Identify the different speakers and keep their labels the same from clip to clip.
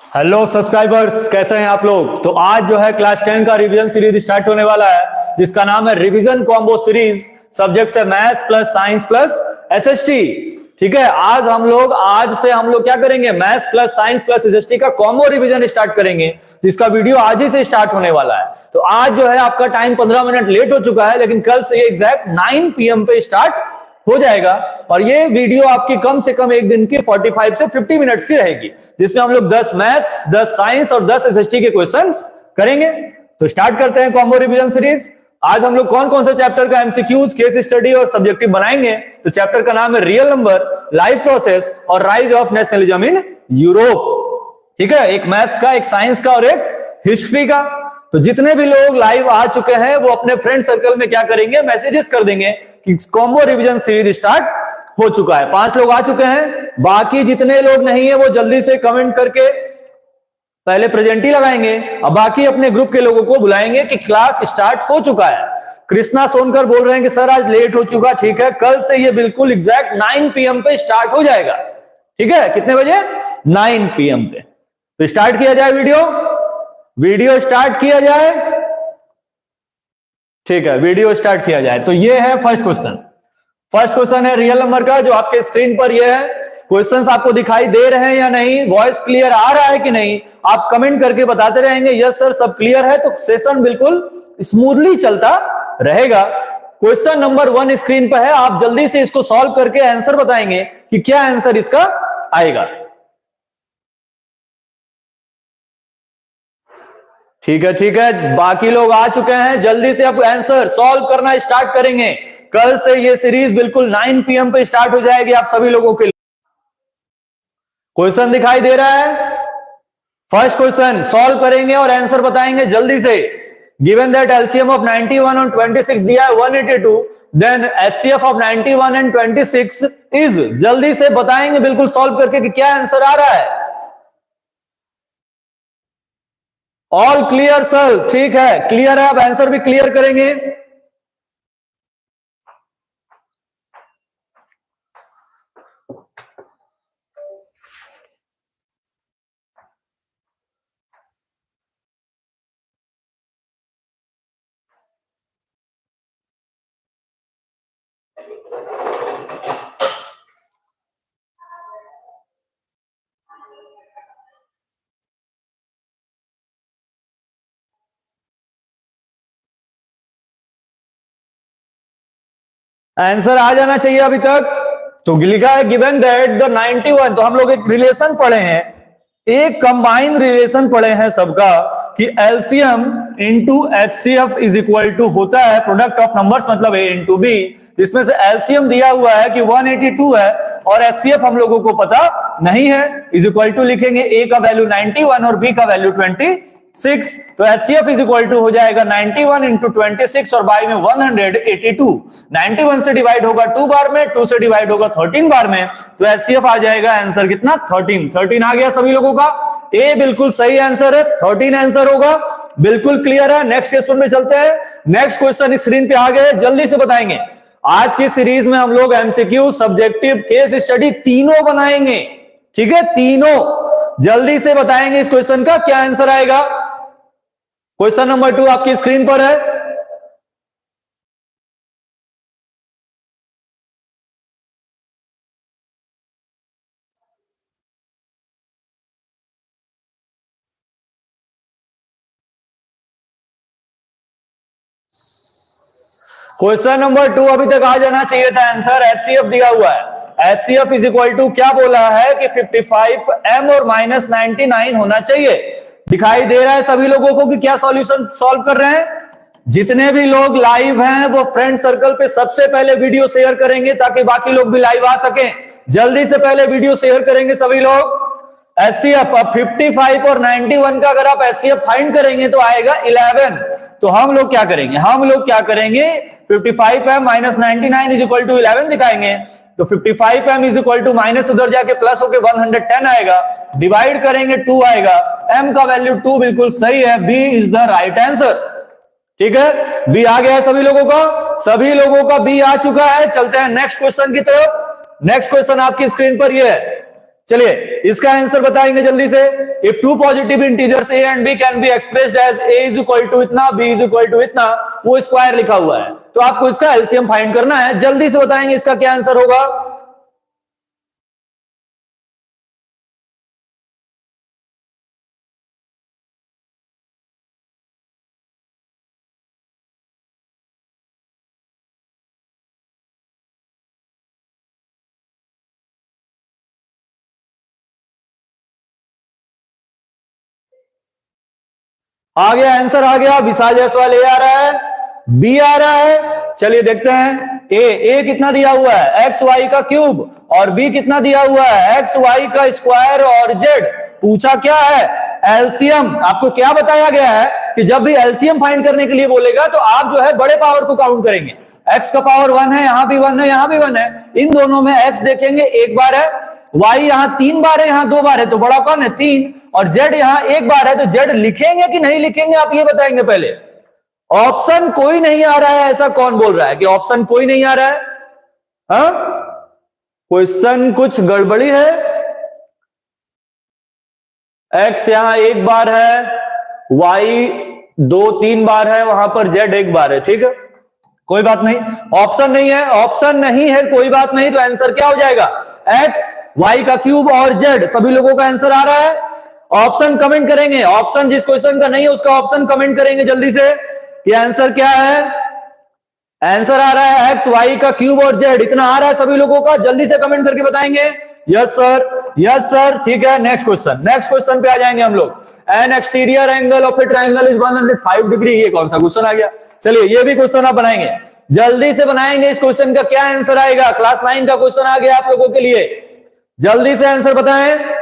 Speaker 1: Hello subscribers, कैसे हैं आप लोग। तो आज जो है क्लास 10 का रिवीजन सीरीज स्टार्ट होने वाला है, जिसका नाम है रिवीजन कॉम्बो सीरीज। सब्जेक्ट्स है maths plus science plus SST. ठीक है, आज से हम लोग क्या करेंगे, maths plus science plus SST का कॉम्बो रिवीजन स्टार्ट करेंगे, जिसका वीडियो आज ही से स्टार्ट होने वाला है। तो आज जो है आपका टाइम 15 मिनट लेट हो चुका है, लेकिन कल से ये एग्जैक्ट 9 PM पे स्टार्ट हो जाएगा। और ये वीडियो आपकी कम से कम एक दिन की 45 से 50 मिनट्स की रहेगी, जिसमें हम लोग 10 मैथ्स, 10 साइंस और 10 एसएसटी के क्वेश्चंस करेंगे। तो स्टार्ट करते हैं कॉम्बो रिवीजन सीरीज। आज हम लोग कौन कौन से चैप्टर का एमसीक्यूज, केस स्टडी और सब्जेक्टिव बनाएंगे। तो चैप्टर का नाम है रियल नंबर, लाइफ प्रोसेस और rise of nationalism in Europe. ठीक है, एक मैथ्स का, एक साइंस का और एक हिस्ट्री का। तो जितने भी लोग लाइव आ चुके हैं वो अपने फ्रेंड सर्कल में क्या करेंगे, मैसेजेस कर देंगे कि कॉम्बो रिवीजन सीरीज स्टार्ट हो चुका है। 5 लोग आ चुके हैं, बाकी जितने लोग नहीं है वो जल्दी से कमेंट करके पहले प्रेजेंट ही लगाएंगे और बाकी अपने ग्रुप के लोगों को बुलाएंगे कि क्लास स्टार्ट हो चुका है। कृष्णा सोनकर बोल रहे हैं कि सर आज लेट हो चुका। ठीक है, कल से ये बिल्कुल एग्जैक्ट 9 PM पे स्टार्ट हो जाएगा। ठीक है, कितने बजे, 9 PM पे। तो स्टार्ट किया जाए, वीडियो स्टार्ट किया जाए। ठीक है, वीडियो स्टार्ट किया जाए। तो ये है फर्स्ट क्वेश्चन है रियल नंबर का, जो आपके स्क्रीन पर ये है। क्वेश्चंस आपको दिखाई दे रहे हैं या नहीं, वॉइस क्लियर आ रहा है कि नहीं, आप कमेंट करके बताते रहेंगे यस सर सब क्लियर है, तो सेशन बिल्कुल स्मूथली चलता रहेगा। क्वेश्चन नंबर 1 स्क्रीन पर है, आप जल्दी से इसको सॉल्व करके आंसर बताएंगे कि क्या आंसर इसका आएगा। ठीक है, बाकी लोग आ चुके हैं, जल्दी से अब आंसर सॉल्व करना स्टार्ट करेंगे। कल से ये सीरीज बिल्कुल 9 PM पे स्टार्ट हो जाएगी आप सभी लोगों के लिए। क्वेश्चन दिखाई दे रहा है, फर्स्ट क्वेश्चन सॉल्व करेंगे और आंसर बताएंगे जल्दी से। गिवन दैट एलसीएम ऑफ 91 और 26 दिया है 182, then HCF of 91 and 26 is, जल्दी से बताएंगे बिल्कुल सॉल्व करके कि क्या आंसर आ रहा है। ऑल क्लियर सर, ठीक है, क्लियर है, अब आंसर भी क्लियर करेंगे। आंसर आ जाना चाहिए अभी तक। तो लिखा है गिवन दैट द 91, तो हम लोग एक रिलेशन पढ़े हैं, एक कंबाइन रिलेशन पढ़े हैं सबका, कि LCM into HCF is equal to होता है प्रोडक्ट ऑफ नंबर्स, मतलब ए इंटू बी। इसमें से एलसीएम दिया हुआ है कि 182 है और एचसीएफ हम लोगों को पता नहीं है। इज इक्वल टू लिखेंगे, ए का वैल्यू 91 और बी का वैल्यू 26, तो एचसीएफ इज इक्वल टू हो जाएगा 91 इंटू 26 और बाई में 182। 91 से डिवाइड होगा 2 बार में, 2 से डिवाइड होगा 13 बार में, तो एचसीएफ आ जाएगा आंसर कितना, 13 आ गया सभी लोगों का। ए बिल्कुल सही आंसर है, 13 आंसर होगा, बिल्कुल क्लियर है। नेक्स्ट क्वेश्चन में चलते हैं। नेक्स्ट क्वेश्चन स्क्रीन पे आ गए, जल्दी से बताएंगे। आज की सीरीज में हम लोग एमसीक्यू, सब्जेक्टिव, केस स्टडी तीनों बनाएंगे। ठीक है, तीनों जल्दी से बताएंगे इस क्वेश्चन का क्या आंसर आएगा। क्वेश्चन नंबर 2 आपकी स्क्रीन पर है। क्वेश्चन नंबर 2 अभी तक आ जाना चाहिए था आंसर। एचसीएफ दिया हुआ है, एचसीएफ इज इक्वल टू क्या बोला है कि 55 m और माइनस 99 होना चाहिए। दिखाई दे रहा है सभी लोगों को कि क्या सॉल्यूशन सॉल्व कर रहे हैं। जितने भी लोग लाइव हैं वो फ्रेंड सर्कल पे सबसे पहले वीडियो शेयर करेंगे ताकि बाकी लोग भी लाइव आ सकें। जल्दी से पहले वीडियो शेयर करेंगे सभी लोग। एचसीएफ अब 55 और 91 का अगर आप एचसीएफ फाइंड करेंगे तो आएगा 11। तो हम लोग क्या करेंगे, 55m minus 99 is equal to 11 दिखाएंगे। तो 55m is equal to minus उधर जाके प्लस होके 110 आएगा, डिवाइड करेंगे 2 आएगा, m का वैल्यू 2 बिल्कुल सही है, b is the right answer. ठीक है, b आ गया है सभी लोगों का b आ चुका है। चलते हैं नेक्स्ट क्वेश्चन की तरफ। नेक्स्ट क्वेश्चन आपकी स्क्रीन पर ये है, चलिए इसका आंसर बताएंगे जल्दी से। If two positive integers a and b can be expressed as a is equal to इतना, b इज इक्वल टू इतना, वो स्क्वायर लिखा हुआ है। तो आपको इसका एलसीएम फाइंड करना है। जल्दी से बताएंगे इसका क्या आंसर होगा। आ गया आंसर, आ गया। विशाल जायसवाल ए आ रहा है, बी आ रहा है। चलिए देखते हैं। ए कितना दिया हुआ है, एक्स वाई का क्यूब, और बी कितना दिया हुआ है, एक्स वाई का स्क्वायर और जेड। पूछा क्या है, एलसीएम। आपको क्या बताया गया है कि जब भी एलसीएम फाइंड करने के लिए बोलेगा तो आप जो है बड़े पावर को काउंट करेंगे। एक्स का पावर 1 है, यहां भी 1 है, यहां भी 1 है। इन दोनों में एक्स देखेंगे एक बार है, वाई यहां 3 बार है, यहां 2 बार है, तो बड़ा कौन है 3, और जेड यहां 1 बार है। तो जेड लिखेंगे कि नहीं लिखेंगे, आप ये बताएंगे पहले। ऑप्शन कोई नहीं आ रहा है, ऐसा कौन बोल रहा है कि ऑप्शन कोई नहीं आ रहा है? हाँ, क्वेश्चन कुछ गड़बड़ी है। एक्स यहां 1 बार है, वाई 2-3 बार है, वहां पर जेड 1 बार है। ठीक है, कोई बात नहीं। ऑप्शन नहीं है, ऑप्शन नहीं है, कोई बात नहीं। तो आंसर क्या हो जाएगा, एक्स वाई का क्यूब और जेड। सभी लोगों का आंसर आ रहा है। ऑप्शन कमेंट करेंगे, ऑप्शन जिस क्वेश्चन का नहीं है उसका ऑप्शन कमेंट करेंगे जल्दी से। ये आंसर क्या है, आंसर आ रहा है एक्स वाई का क्यूब और जेड। इतना आ रहा है सभी लोगों का, जल्दी से कमेंट करके बताएंगे। Yes sir, yes sir. ठीक है, नेक्स्ट क्वेश्चन, नेक्स्ट क्वेश्चन पे आ जाएंगे हम लोग। N exterior angle of A triangle is 105 degree. ये कौन सा क्वेश्चन आ गया। चलिए ये भी क्वेश्चन आप बनाएंगे, जल्दी से बनाएंगे। इस क्वेश्चन का क्या आंसर आएगा, क्लास 9 का क्वेश्चन आ गया आप लोगों के लिए। जल्दी से आंसर बताएं।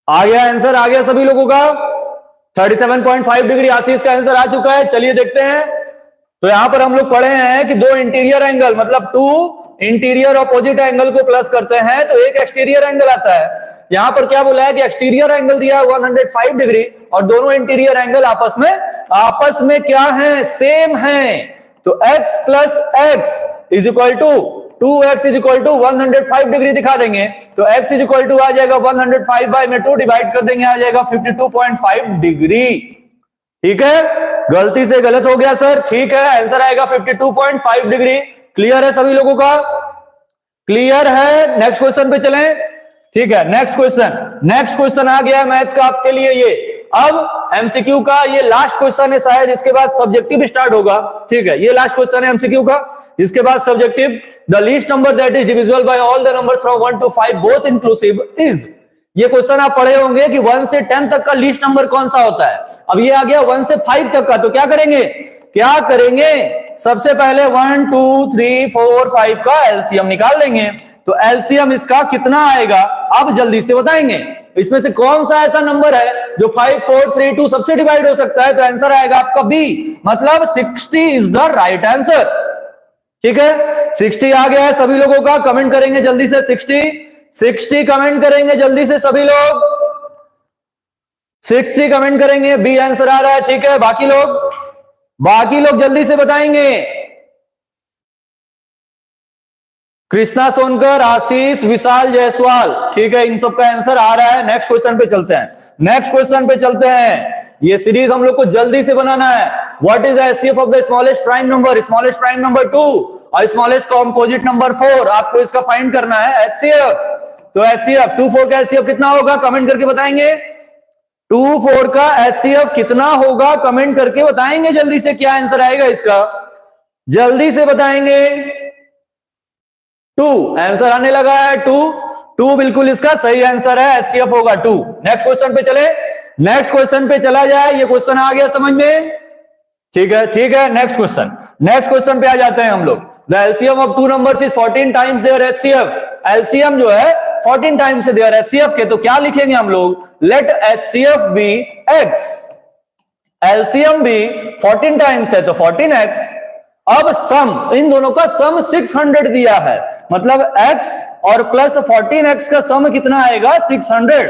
Speaker 1: आ गया आंसर, आ गया सभी लोगों का। 37.5 डिग्री आशीष का आंसर आ चुका है। चलिए देखते हैं। तो यहां पर हम लोग पढ़े हैं कि 2 इंटीरियर एंगल, मतलब 2 इंटीरियर ऑपोजिट एंगल को प्लस करते हैं तो एक एक्सटीरियर एंगल आता है। यहां पर क्या बोला है कि एक्सटीरियर एंगल दिया है 105 डिग्री, और दोनों इंटीरियर एंगल आपस में क्या है, सेम है। तो x plus x is equal to 2x is equal to 105 degree दिखा देंगे। तो x इज इक्वल टू आ जाएगा 105 बाय में 2 डिवाइड कर देंगे, आ जाएगा 52.5 डिग्री। ठीक है, गलती से गलत हो गया सर। ठीक है, आंसर आएगा 52.5 डिग्री। क्लियर है सभी लोगों का, क्लियर है। नेक्स्ट क्वेश्चन पे चलें। ठीक है, नेक्स्ट क्वेश्चन, नेक्स्ट क्वेश्चन आ गया मैथ्स का आपके लिए। ये अब एमसीक्यू का ये लास्ट क्वेश्चन है शायद, इसके बाद सब्जेक्टिव स्टार्ट होगा। ठीक है, ये लास्ट क्वेश्चन है एमसीक्यू का, इसके बाद subjective. The least number that is divisible by all the numbers from 1 to 5 both inclusive is. ये क्वेश्चन आप पढ़े होंगे कि 1 से 10 तक का लीस्ट नंबर कौन सा होता है। अब ये आ गया 1 से 5 तक का, तो क्या करेंगे, क्या करेंगे, सबसे पहले 1 2 3 4 5 का एलसीएम निकाल लेंगे। तो एलसीएम इसका कितना आएगा, अब जल्दी से बताएंगे। इसमें से कौन सा ऐसा नंबर है जो 5 4 3 2 सबसे डिवाइड हो सकता है। तो आंसर आएगा आपका बी, मतलब 60 इज द राइट आंसर। ठीक है, 60 आ गया है सभी लोगों का, कमेंट करेंगे जल्दी से। 60 कमेंट करेंगे जल्दी से सभी लोग, 60 कमेंट करेंगे। बी आंसर आ रहा है। ठीक है, बाकी लोग जल्दी से बताएंगे। कृष्णा सोनकर, आशीष, विशाल जायसवाल। ठीक है, इन सब का आंसर आ रहा है। नेक्स्ट क्वेश्चन पे चलते हैं, नेक्स्ट क्वेश्चन पे चलते हैं। ये सीरीज हम लोग को जल्दी से बनाना है। What is the HCF of the smallest prime number, smallest prime number 2 और स्मॉलेस्ट कॉम्पोजिट नंबर 4। आपको इसका फाइंड करना है एचसीएफ। तो एचसीएफ 2 4 का एचसीएफ कितना होगा, कमेंट करके बताएंगे। 2 4 का एचसीएफ कितना होगा, कमेंट करके बताएंगे जल्दी से। क्या आंसर आएगा इसका, जल्दी से बताएंगे। 2 आंसर आने लगा है। 2 बिल्कुल इसका सही आंसर है, एचसीएफ होगा 2। नेक्स्ट क्वेश्चन पे चले, नेक्स्ट क्वेश्चन पे चला जाए। ये क्वेश्चन आ गया समझ में, ठीक है, ठीक है। नेक्स्ट क्वेश्चन पे आ जाते हैं हम लोग। The LCM of 2 numbers is 14 times their HCF. LCM जो है 14 टाइम्स है देयर HCF के, तो क्या लिखेंगे हम लोग, let HCF be x, LCM भी 14 टाइम्स है तो 14x। अब सम, इन दोनों का सम 600 दिया है, मतलब x और प्लस 14x का सम कितना आएगा, 600।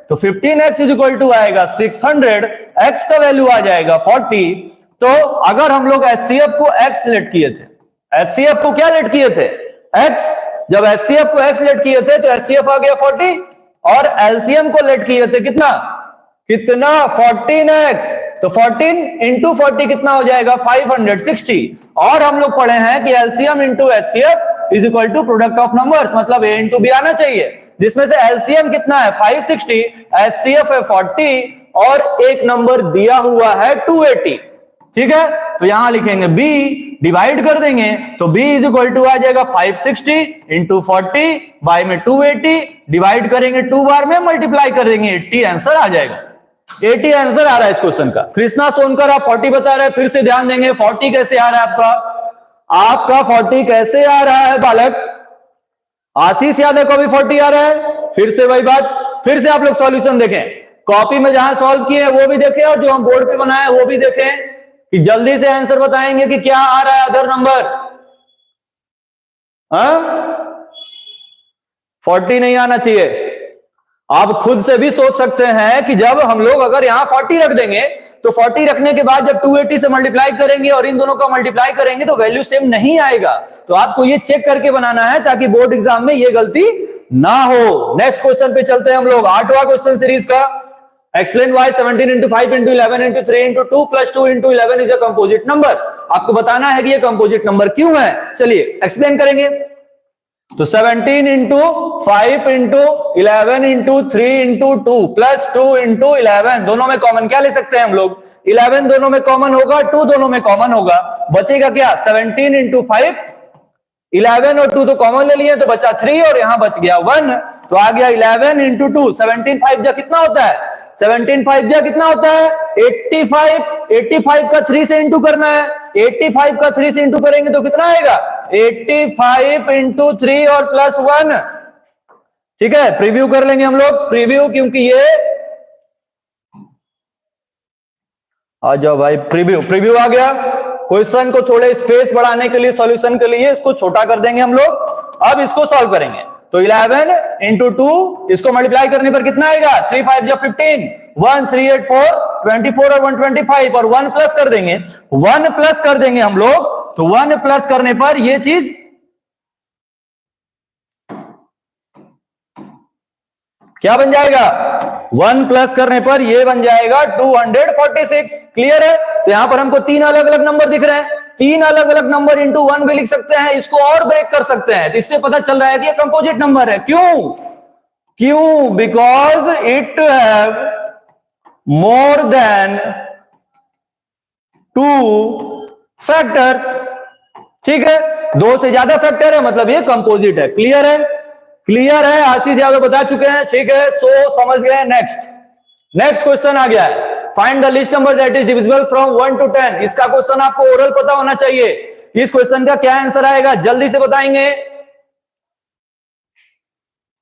Speaker 1: तो 15x इज इक्वल टू आएगा 600, x का वैल्यू आ जाएगा 40। तो अगर हम लोग HCF को x लेट किए थे, HCF को क्या लेट किए थे, x, जब HCF को x लेट किए थे तो HCF आ गया 40, और LCM को लेट किए थे कितना, 14x, तो 14 इंटू 40 कितना हो जाएगा, 560। और हम लोग पढ़े हैं कि LCM into HCF is equal to product of numbers, मतलब a इंटू बी आना चाहिए, जिसमें से एलसीएम कितना है 560, HCF है 40, और एक नंबर दिया हुआ है 280। ठीक है, तो यहां लिखेंगे b, डिवाइड कर देंगे तो b इज इक्वल टू आ जाएगा 560 इंटू 40 बाय में 280, डिवाइड करेंगे 2 बार में, मल्टीप्लाई करेंगे 80, आंसर आ जाएगा। 80 आंसर आ रहा है इस क्वेश्चन का। कृष्णा सोनकर आप 40 बता रहे हैं, फिर से ध्यान देंगे 40 कैसे आ रहा है आपका 40 कैसे आ रहा है बालक। आशीष यादव को भी 40 आ रहा है, फिर से वही बात, फिर से आप लोग सॉल्यूशन देखें, कॉपी में जहां सॉल्व किए वो भी देखें और जो हम बोर्ड पे बनाए वो भी देखें, कि जल्दी से आंसर बताएंगे कि क्या आ रहा है अदर नंबर। 40 नहीं आना चाहिए। आप खुद से भी सोच सकते हैं कि जब हम लोग अगर यहां 40 रख देंगे तो 40 रखने के बाद जब 280 से मल्टीप्लाई करेंगे और इन दोनों का मल्टीप्लाई करेंगे तो वैल्यू सेम नहीं आएगा। तो आपको ये चेक करके बनाना है ताकि बोर्ड एग्जाम में ये गलती ना हो। नेक्स्ट क्वेश्चन पे चलते हैं हम लोग, 8वां क्वेश्चन सीरीज का। Explain why 17 into 5 into 11 into 3 into 2 plus 2 into 11 is a composite number. आपको बताना है कि ये कंपोजिट नंबर क्यों है। चलिए एक्सप्लेन करेंगे। तो 17 into 5 into 11 into 3 into 2 plus 2 into 11, दोनों में कॉमन क्या ले सकते हैं हम लोग, 11 दोनों में कॉमन होगा, 2 दोनों में कॉमन होगा, बचेगा क्या 17 इंटू 5, 11 और 2 तो कॉमन ले लिए तो बचा 3 और यहां बच गया 1, तो आ गया 11 इंटू 2। 17 5 जा कितना होता है, 17 5 जा कितना होता है 85, 85 का 3 से इंटू करना है, 85 का 3 से इंटू करेंगे तो कितना आएगा 85 इंटू 3 और प्लस 1। ठीक है, प्रीव्यू कर लेंगे हम लोग, प्रीव्यू, क्योंकि ये आ जाओ भाई, प्रीव्यू आ गया। क्वेश्चन को थोड़े स्पेस बढ़ाने के लिए, सॉल्यूशन के लिए इसको छोटा कर देंगे हम लोग। अब इसको सॉल्व करेंगे तो 11 इंटू 2, इसको मल्टीप्लाई करने पर कितना आएगा 3 5 जा 15, 1 3 8 4 24 और 125 और 1 प्लस कर देंगे, 1 प्लस कर देंगे हम लोग, तो 1 प्लस करने पर ये चीज क्या बन जाएगा, 1 प्लस करने पर ये बन जाएगा 246। क्लियर है। तो यहां पर हमको 3 अलग अलग नंबर दिख रहे हैं, 3 अलग अलग नंबर इंटू 1 भी लिख सकते हैं, इसको और ब्रेक कर सकते हैं, तो इससे पता चल रहा है कि ये कंपोजिट नंबर है। क्यों because it have more than 2 factors. ठीक है, 2 से ज्यादा फैक्टर है, मतलब ये कंपोजिट है। क्लियर है, क्लियर है, आशीष यादव बता चुके हैं। ठीक है, सो समझ गए। नेक्स्ट क्वेश्चन आ गया है, find the list number that is divisible from 1 to 10। इसका क्वेश्चन आपको ओरल पता होना चाहिए। इस क्वेश्चन का क्या आंसर आएगा, जल्दी से बताएंगे,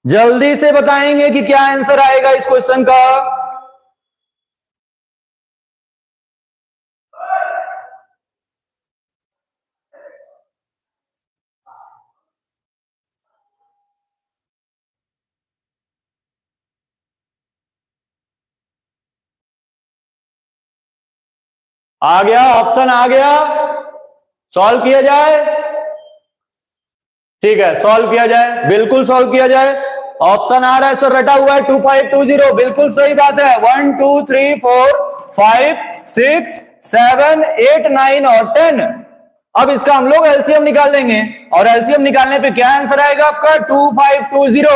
Speaker 1: जल्दी से बताएंगे कि क्या आंसर आएगा इस क्वेश्चन का। आ गया, ऑप्शन आ गया, सॉल्व किया जाए। ठीक है, सॉल्व किया जाए, बिल्कुल सॉल्व किया जाए। ऑप्शन आ रहा है सर, रटा हुआ है 2520, बिल्कुल सही बात है। 1 2 3 4 5 6 7 8 9 और 10। अब इसका हम लोग एलसीएम निकाल लेंगे, और एलसीएम निकालने पे क्या आंसर आएगा आपका 2520।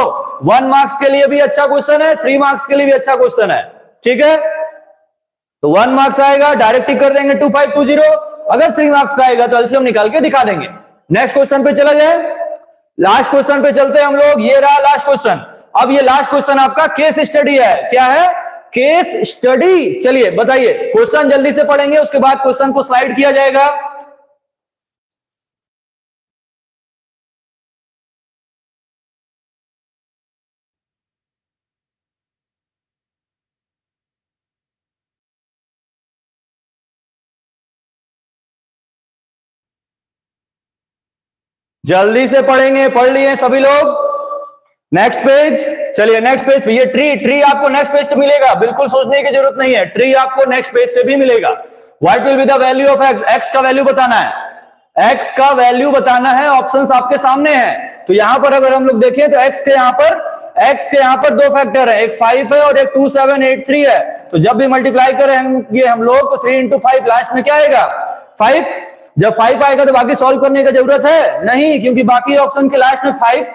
Speaker 1: 1 मार्क्स के लिए भी अच्छा क्वेश्चन है, 3 मार्क्स के लिए भी अच्छा क्वेश्चन है। ठीक है, तो 1 मार्क्स आएगा, डायरेक्ट टिक कर देंगे 2520। अगर 3 मार्क्स का आएगा तो एलसीएम निकाल के दिखा देंगे। नेक्स्ट क्वेश्चन पे चला जाए, लास्ट क्वेश्चन पे चलते हैं हम लोग। ये रहा लास्ट क्वेश्चन। अब ये लास्ट क्वेश्चन आपका केस स्टडी है। क्या है, केस स्टडी। चलिए बताइए, क्वेश्चन जल्दी से पढ़ेंगे, उसके बाद क्वेश्चन को स्लाइड किया जाएगा। जल्दी से पढ़ेंगे, पढ़ लिए सभी लोग। नेक्स्ट पेज, चलिए नेक्स्ट पेज पे। ये ट्री आपको नेक्स्ट पेज पे मिलेगा, बिल्कुल सोचने की जरूरत नहीं है, ट्री आपको नेक्स्ट पेज पे भी मिलेगा। What will be the value of x, x का वैल्यू बताना है, एक्स का वैल्यू बताना है, ऑप्शंस आपके सामने हैं। तो यहां पर अगर हम लोग देखें तो एक्स के यहां पर दो फैक्टर है, एक 5 है और एक 2783 है। तो जब भी मल्टीप्लाई करेंगे हम लोग तो 3 into 5 लास्ट में क्या आएगा 5। जब 5 आएगा तो बाकी सॉल्व करने की जरूरत है नहीं, क्योंकि बाकी ऑप्शन के लास्ट में 5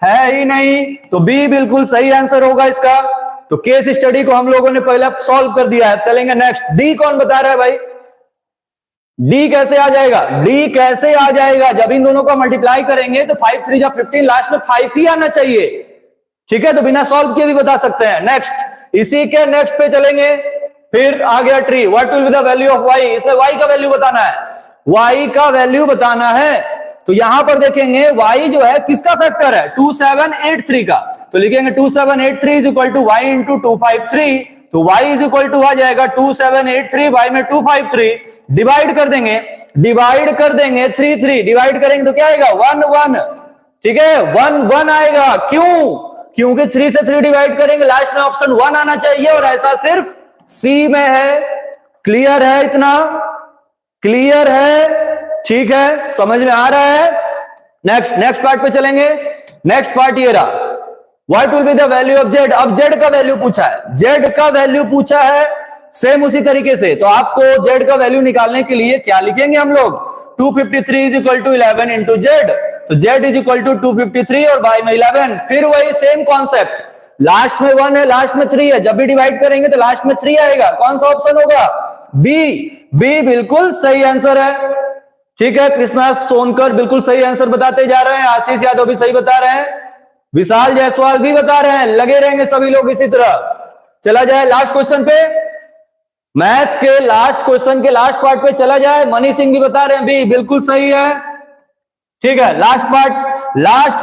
Speaker 1: है ही नहीं। तो बी बिल्कुल सही आंसर होगा इसका। तो केस स्टडी को हम लोगों ने पहले सॉल्व कर दिया है। चलेंगे नेक्स्ट। डी कौन बता रहा है भाई? डी कैसे आ जाएगा? डी कैसे आ जाएगा? जब इन दोनों का मल्टीप्लाई करेंगे तो 5 3 जा 15, लास्ट में 5 ही आना चाहिए। ठीक है, तो बिना सॉल्व किए भी बता सकते हैं। नेक्स्ट, इसी के नेक्स्ट पे चलेंगे। फिर आ गया three. What will be the value of y, इसमें वाई का वैल्यू बताना है, वाई का वैल्यू बताना है। तो यहां पर देखेंगे y जो है किसका फैक्टर है 2783 का। तो लिखेंगे 2783 is equal to y into 253। तो y इज इक्वल टू आ जाएगा 2783, y में 253 डिवाइड कर देंगे 3 3 डिवाइड करेंगे तो क्या आएगा 1 1। ठीक है, 1 1 आएगा। क्यों? क्योंकि 3 से 3 डिवाइड करेंगे लास्ट में ऑप्शन 1 आना चाहिए, और ऐसा सिर्फ सी में है। क्लियर है? इतना क्लियर है? ठीक है, समझ में आ रहा है? नेक्स्ट पार्ट पे चलेंगे। नेक्स्ट पार्ट ये रहा, what will be the value of Z. अब जेड का वैल्यू पूछा है, जेड का वैल्यू पूछा है। सेम उसी तरीके से तो आपको जेड का वैल्यू निकालने के लिए क्या लिखेंगे हम लोग 253 is equal to 11 into z. तो जेड इज इक्वल टू 253 और वाई में 11। फिर वही सेम कॉन्सेप्ट, लास्ट में 1 है, लास्ट में 3 है, जब भी डिवाइड करेंगे तो लास्ट में 3 आएगा। कौन सा ऑप्शन होगा? बी। बी बिल्कुल सही आंसर है। ठीक है, कृष्णा सोनकर बिल्कुल सही आंसर बताते जा रहे हैं, आशीष यादव भी सही बता रहे हैं, विशाल जायसवाल भी बता रहे हैं। लगे रहेंगे सभी लोग इसी तरह। चला जाए लास्ट क्वेश्चन पे, मैथ्स के लास्ट क्वेश्चन के लास्ट पार्ट पे चला जाए। मनी सिंह भी बता रहे हैं बी, बिल्कुल सही है। ठीक है, लास्ट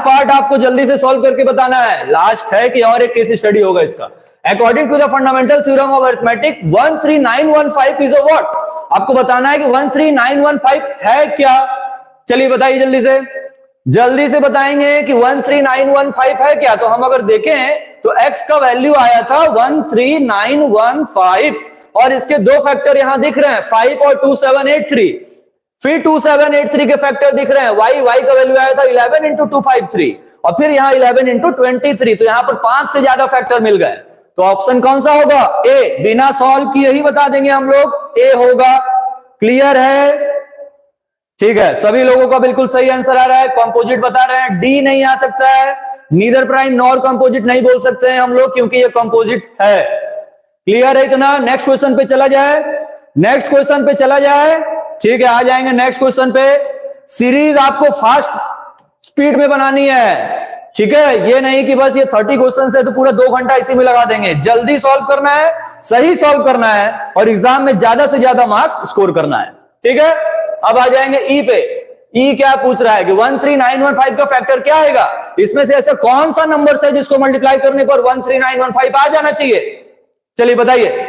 Speaker 1: पार्ट आपको जल्दी से सॉल्व करके बताना है। लास्ट है कि और एक केस स्टडी होगा इसका। According to the fundamental theorem of arithmetic 13915 is a what. आपको बताना है कि 13915 है क्या। चलिए बताइए जल्दी से बताएंगे कि 13915 है क्या। तो हम अगर देखें तो x का वैल्यू आया था 13915 और इसके दो फैक्टर यहां दिख रहे हैं 5 और 2783। फिर 2783 के फैक्टर दिख रहे हैं y का वैल्यू आया था 11 इंटू 253 और फिर यहां 11 इंटू 23। तो यहां पर 5 से ज्यादा फैक्टर मिल गए। तो ऑप्शन कौन सा होगा? ए। बिना सॉल्व किए ही बता देंगे हम लोग, ए होगा। क्लियर है? ठीक है, सभी लोगों का बिल्कुल सही आंसर आ रहा है। कंपोजिट बता रहे हैं डी नहीं आ सकता है, नीदर प्राइम नॉर कंपोजिट नहीं बोल सकते हैं हम लोग क्योंकि ये कंपोजिट है। क्लियर है इतना? नेक्स्ट क्वेश्चन पे चला जाए। ठीक है, आ जाएंगे नेक्स्ट क्वेश्चन पे। सीरीज आपको फास्ट स्पीड में बनानी है। ठीक है, ये नहीं कि बस ये 30 क्वेश्चन है तो पूरा 2 घंटा इसी में लगा देंगे। जल्दी सॉल्व करना है, सही सॉल्व करना है और एग्जाम में ज्यादा से ज्यादा मार्क्स स्कोर करना है। ठीक है, अब आ जाएंगे ई पे। ई क्या पूछ रहा है कि 13915 का फैक्टर क्या आएगा। इसमें से ऐसा कौन सा नंबर है जिसको मल्टीप्लाई करने पर 13915 आ जाना चाहिए। चलिए बताइए,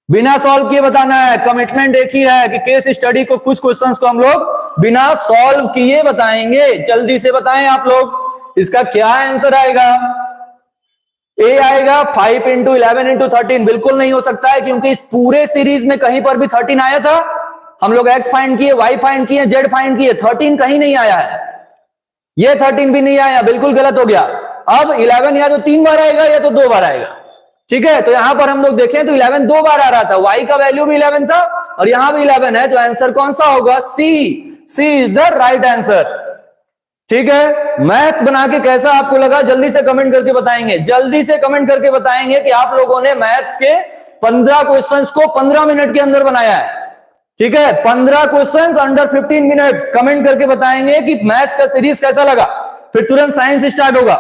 Speaker 1: बिना सॉल्व किए बताना है। कमिटमेंट एक ही है कि केस स्टडी को कुछ क्वेश्चंस को हम लोग बिना सॉल्व किए बताएंगे। जल्दी से बताएं आप लोग, इसका क्या आंसर आएगा। ए आएगा 5 इंटू 11 इंटू 13। बिल्कुल नहीं हो सकता है क्योंकि इस पूरे सीरीज में कहीं पर भी 13 आया था। हम लोग x फाइंड किए, y फाइंड किए, z फाइंड किए, 13 कहीं नहीं आया है। ये 13 भी नहीं आया, बिल्कुल गलत हो गया। अब 11 या तो 3 बार आएगा या तो 2 बार आएगा। ठीक है, तो यहां पर हम लोग देखें तो 11 2 बार आ रहा था, y का वैल्यू भी 11 था और यहां भी 11 है। तो आंसर कौन सा होगा? सी इज द राइट आंसर। ठीक है, मैथ बना के कैसा आपको लगा जल्दी से कमेंट करके बताएंगे। जल्दी से कमेंट करके बताएंगे कि आप लोगों ने मैथ्स के 15 क्वेश्चंस को 15 मिनट के अंदर बनाया है। ठीक है, 15 क्वेश्चंस अंडर 15 मिनट्स। कमेंट करके बताएंगे कि मैथ्स का सीरीज कैसा लगा। फिर तुरंत साइंस स्टार्ट होगा।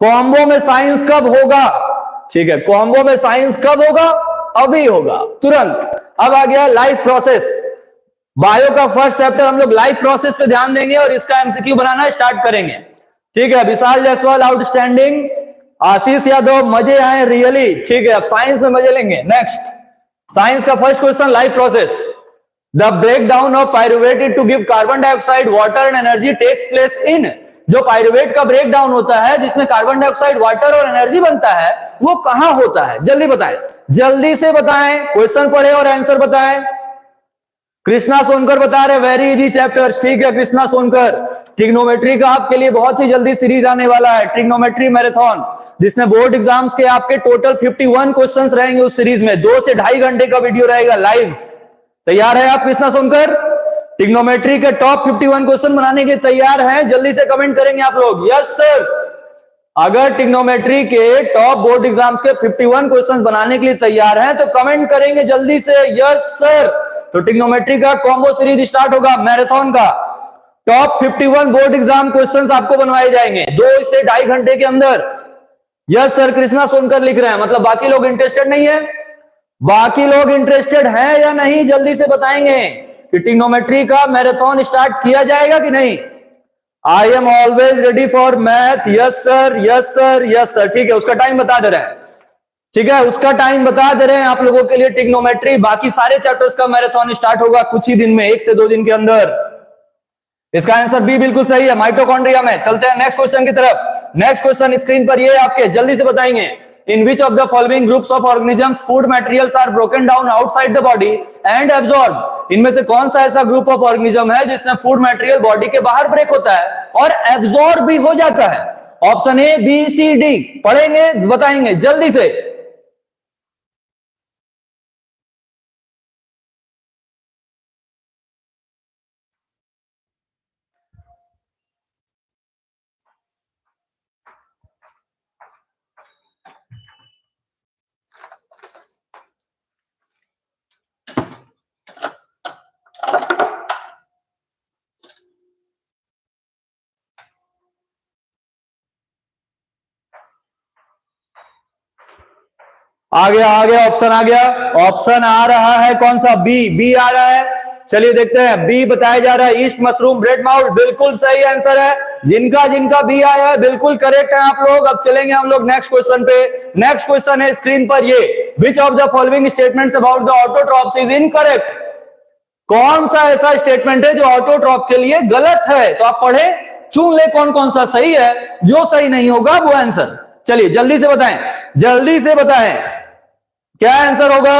Speaker 1: कॉम्बो में साइंस कब होगा? ठीक है, कॉम्बो में साइंस कब होगा? अभी होगा, तुरंत। अब आ गया लाइफ प्रोसेस। बायो का फर्स्ट चैप्टर हम लोग लाइफ प्रोसेस पे ध्यान देंगे और इसका एमसीक्यू बनाना स्टार्ट करेंगे। ठीक है, विशाल जायसवाल आउटस्टैंडिंग, आशीष यादव मजे आए रियली। ठीक है, अब साइंस में मजे लेंगे। नेक्स्ट, साइंस का first question life process. The break down of pyruvate to give carbon dioxide water and energy takes place in. जो पायरुवेट का ब्रेक डाउन होता है जिसमें कार्बन डाइऑक्साइड वाटर और एनर्जी बनता है वो कहां होता है, जल्दी बताएं, जल्दी से बताएं, क्वेश्चन पढ़े और आंसर बताएं। कृष्णा सोनकर बता रहे वेरी इजी चैप्टर, ठीक है कृष्णा सोनकर। ट्रिग्नोमेट्री का आपके लिए बहुत ही जल्दी सीरीज आने वाला है, ट्रिग्नोमेट्री मैराथन, जिसमें बोर्ड एग्जाम्स के आपके टोटल 51 क्वेश्चंस रहेंगे उस सीरीज में। 2 से 2.5 घंटे का वीडियो रहेगा लाइव। तैयार है आप कृष्णा सोनकर? ट्रिग्नोमेट्री के टॉप 51 क्वेश्चन बनाने के लिए तैयार हैं? जल्दी से कमेंट करेंगे आप लोग, यस सर। अगर ट्रिग्नोमेट्री के टॉप बोर्ड एग्जाम्स के 51 क्वेश्चंस बनाने के लिए तैयार हैं तो कमेंट करेंगे जल्दी से, यस सर। तो ट्रिग्नोमेट्री का कॉम्बो सीरीज स्टार्ट होगा मैराथन का। टॉप 51 बोर्ड एग्जाम क्वेश्चंस आपको बनवाए जाएंगे 2 से 2.5 घंटे के अंदर। यस सर, कृष्णा सोनकर लिख रहे हैं, मतलब बाकी लोग इंटरेस्टेड नहीं है? बाकी लोग इंटरेस्टेड हैं या नहीं, जल्दी से बताएंगे कि ट्रिग्नोमेट्री का मैराथन स्टार्ट किया जाएगा कि नहीं। I am always ready for math, yes sir, yes sir, yes sir. ठीक है, उसका टाइम बता दे रहे हैं, ठीक है उसका टाइम बता दे रहे हैं आप लोगों के लिए। ट्रिग्नोमेट्री बाकी सारे चैप्टर्स का मैराथन स्टार्ट होगा कुछ ही दिन में, 1 से 2 दिन के अंदर। इसका आंसर बी बिल्कुल सही है, माइटोकॉन्ड्रिया में। चलते हैं नेक्स्ट क्वेश्चन की तरफ। नेक्स्ट क्वेश्चन स्क्रीन पर ये आपके, जल्दी से बताएंगे। In which of the following groups of organisms food materials are broken down outside the body and absorb. इनमें से कौन सा ऐसा ग्रुप ऑफ ऑर्गेनिज्म है जिसमें फूड मटेरियल बॉडी के बाहर ब्रेक होता है और एब्जॉर्ब भी हो जाता है? Option A, B, C, D. पढ़ेंगे, बताएंगे जल्दी से। आ गया, आ गया, ऑप्शन आ गया। ऑप्शन आ रहा है कौन सा? बी, बी आ रहा है। चलिए देखते हैं, बी बताया जा रहा है, ईस्ट मशरूम ब्रेड माउल्ट। बिल्कुल सही आंसर है। जिनका जिनका बी आया है बिल्कुल करेक्ट है आप लोग। अब चलेंगे हम लोग नेक्स्ट क्वेश्चन पे। नेक्स्ट क्वेश्चन है स्क्रीन पर ये, विच of the following statements about the autotrophs is incorrect. कौन सा ऐसा स्टेटमेंट है जो ऑटोट्रॉप के लिए गलत है? तो आप पढ़े, चुन ले कौन कौन सा सही है, जो सही नहीं होगा वो आंसर। चलिए जल्दी से बताएं, जल्दी से बताएं क्या आंसर होगा।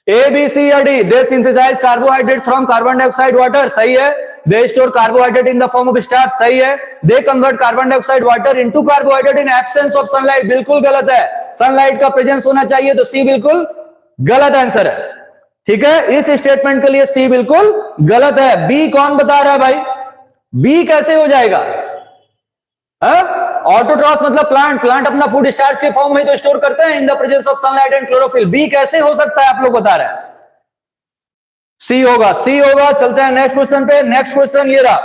Speaker 1: ए, बी, सी या D? They synthesise carbohydrate from carbon dioxide water, सही है। They store carbohydrate in the form of starch, सही है। They convert carbon dioxide water into carbohydrate in absence of sunlight, बिल्कुल गलत है। सनलाइट का प्रेजेंस होना चाहिए, तो सी बिल्कुल गलत आंसर है। ठीक है, इस स्टेटमेंट के लिए सी बिल्कुल गलत है। बी कौन बता रहा है भाई? बी कैसे हो जाएगा? ऑटोट्रॉफ मतलब प्लांट, प्लांट अपना फूड स्टार्च के फॉर्म में तो स्टोर करते हैं in the presence of sunlight and chlorophyll. B कैसे हो सकता है आप लोग बता रहे हैं? सी होगा, सी होगा। चलते हैं नेक्स्ट क्वेश्चन पे। नेक्स्ट क्वेश्चन ये रहा,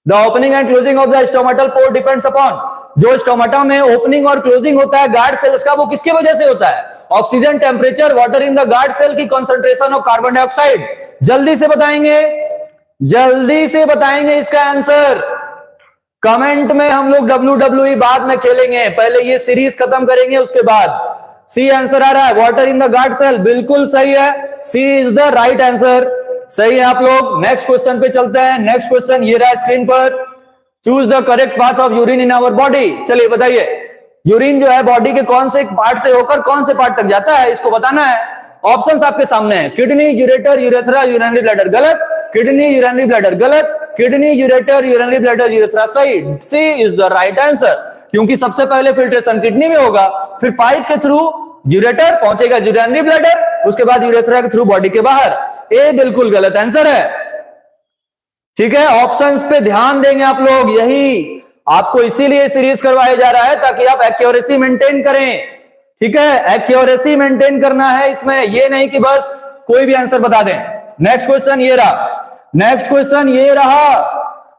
Speaker 1: the opening and closing of the stomatal pore depends upon. जो स्टोमेटा में ओपनिंग और क्लोजिंग होता है गार्ड सेल्स का, वो किसकी वजह से होता है? Oxygen, temperature, water in the guard cell की कंसंट्रेशन ऑफ कार्बन डाइऑक्साइड। जल्दी से बताएंगे, जल्दी से बताएंगे इसका आंसर। कमेंट में हम लोग WWE बाद में खेलेंगे, पहले ये सीरीज खत्म करेंगे उसके बाद। सी आंसर आ रहा है, water in the guard cell, बिल्कुल सही है। C is the right answer, सही है आप लोग। नेक्स्ट क्वेश्चन पे चलते हैं। नेक्स्ट क्वेश्चन ये रहा स्क्रीन पर, choose the correct path of urine in our body. चलिए बताइए, यूरिन जो है बॉडी के कौन से पार्ट से होकर कौन से पार्ट तक जाता है, इसको बताना है। ऑप्शंस आपके सामने हैं, kidney, ureter, urethra, urinary bladder, गलत। किडनी, यूरिनरी ब्लैडर, गलत। Kidney, ureter, urinary bladder, urethra, सही। सी इज द राइट आंसर, क्योंकि सबसे पहले फिल्ट्रेशन किडनी में होगा, फिर पाइप के थ्रू यूरेटर पहुंचेगा यूरिनरी ब्लैडर, उसके बाद यूरेथ्रा के थ्रू बॉडी के बाहर। ए बिल्कुल गलत आंसर है। ठीक है, ऑप्शंस पे ध्यान देंगे आप लोग, यही आपको इसीलिए सीरीज करवाया जा रहा है ताकि आप एक्यूरेसी मेंटेन करें। ठीक है, एक्यूरेसी मेंटेन करना है इसमें, ये नहीं कि बस कोई भी आंसर बता दें। नेक्स्ट क्वेश्चन ये रहा, नेक्स्ट क्वेश्चन ये रहा,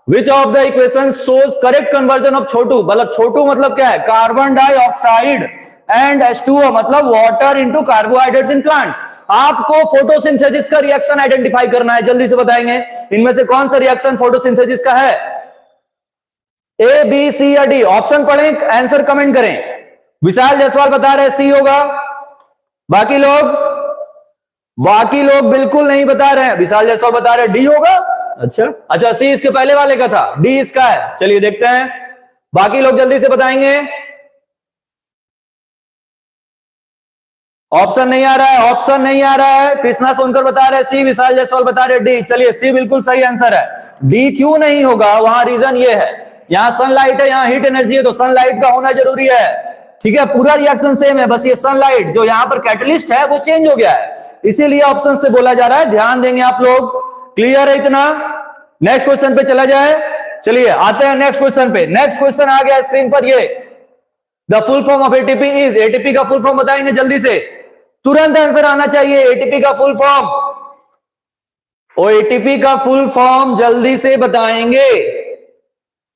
Speaker 1: which of the equation shows correct conversion of छोटू। मतलब छोटू मतलब क्या है? कार्बन डाइऑक्साइड एंड H2O मतलब water into carbohydrates in plants. आपको फोटोसिंथेसिस का रिएक्शन आइडेंटिफाई करना है, जल्दी से बताएंगे इनमें से कौन सा रिएक्शन फोटोसिंथेसिस का है। ए, बी, सी या डी? ऑप्शन पढ़ें, आंसर कमेंट करें। विशाल जायसवाल बता रहे सी होगा, बाकी लोग बाकी लोग बिल्कुल नहीं बता रहे हैं। विशाल जायसवाल बता रहे हैं डी होगा। अच्छा सी इसके पहले वाले का था, डी इसका है। चलिए देखते हैं, बाकी लोग जल्दी से बताएंगे। ऑप्शन नहीं आ रहा है, ऑप्शन नहीं आ रहा है। कृष्णा सोनकर बता रहे हैं सी, विशाल जायसवाल बता रहे हैं डी। चलिए सी बिल्कुल सही आंसर है। डी क्यों नहीं होगा, वहां रीजन ये है, यहां सनलाइट है, यहां हीट एनर्जी है, तो सनलाइट का होना जरूरी है। ठीक है, पूरा रिएक्शन सेम है, बस ये सनलाइट जो यहां पर कैटलिस्ट है वो चेंज हो गया है, इसीलिए ऑप्शन से बोला जा रहा है। ध्यान देंगे आप लोग। क्लियर है इतना? नेक्स्ट क्वेश्चन पे चला जाए। चलिए आते हैं नेक्स्ट क्वेश्चन पे। नेक्स्ट क्वेश्चन आ गया स्क्रीन पर, ये the full form of ATP is. ATP का फुल फॉर्म बताएंगे जल्दी से, तुरंत आंसर आना चाहिए। एटीपी का फुल फॉर्म, और एटीपी का फुल फॉर्म जल्दी से बताएंगे।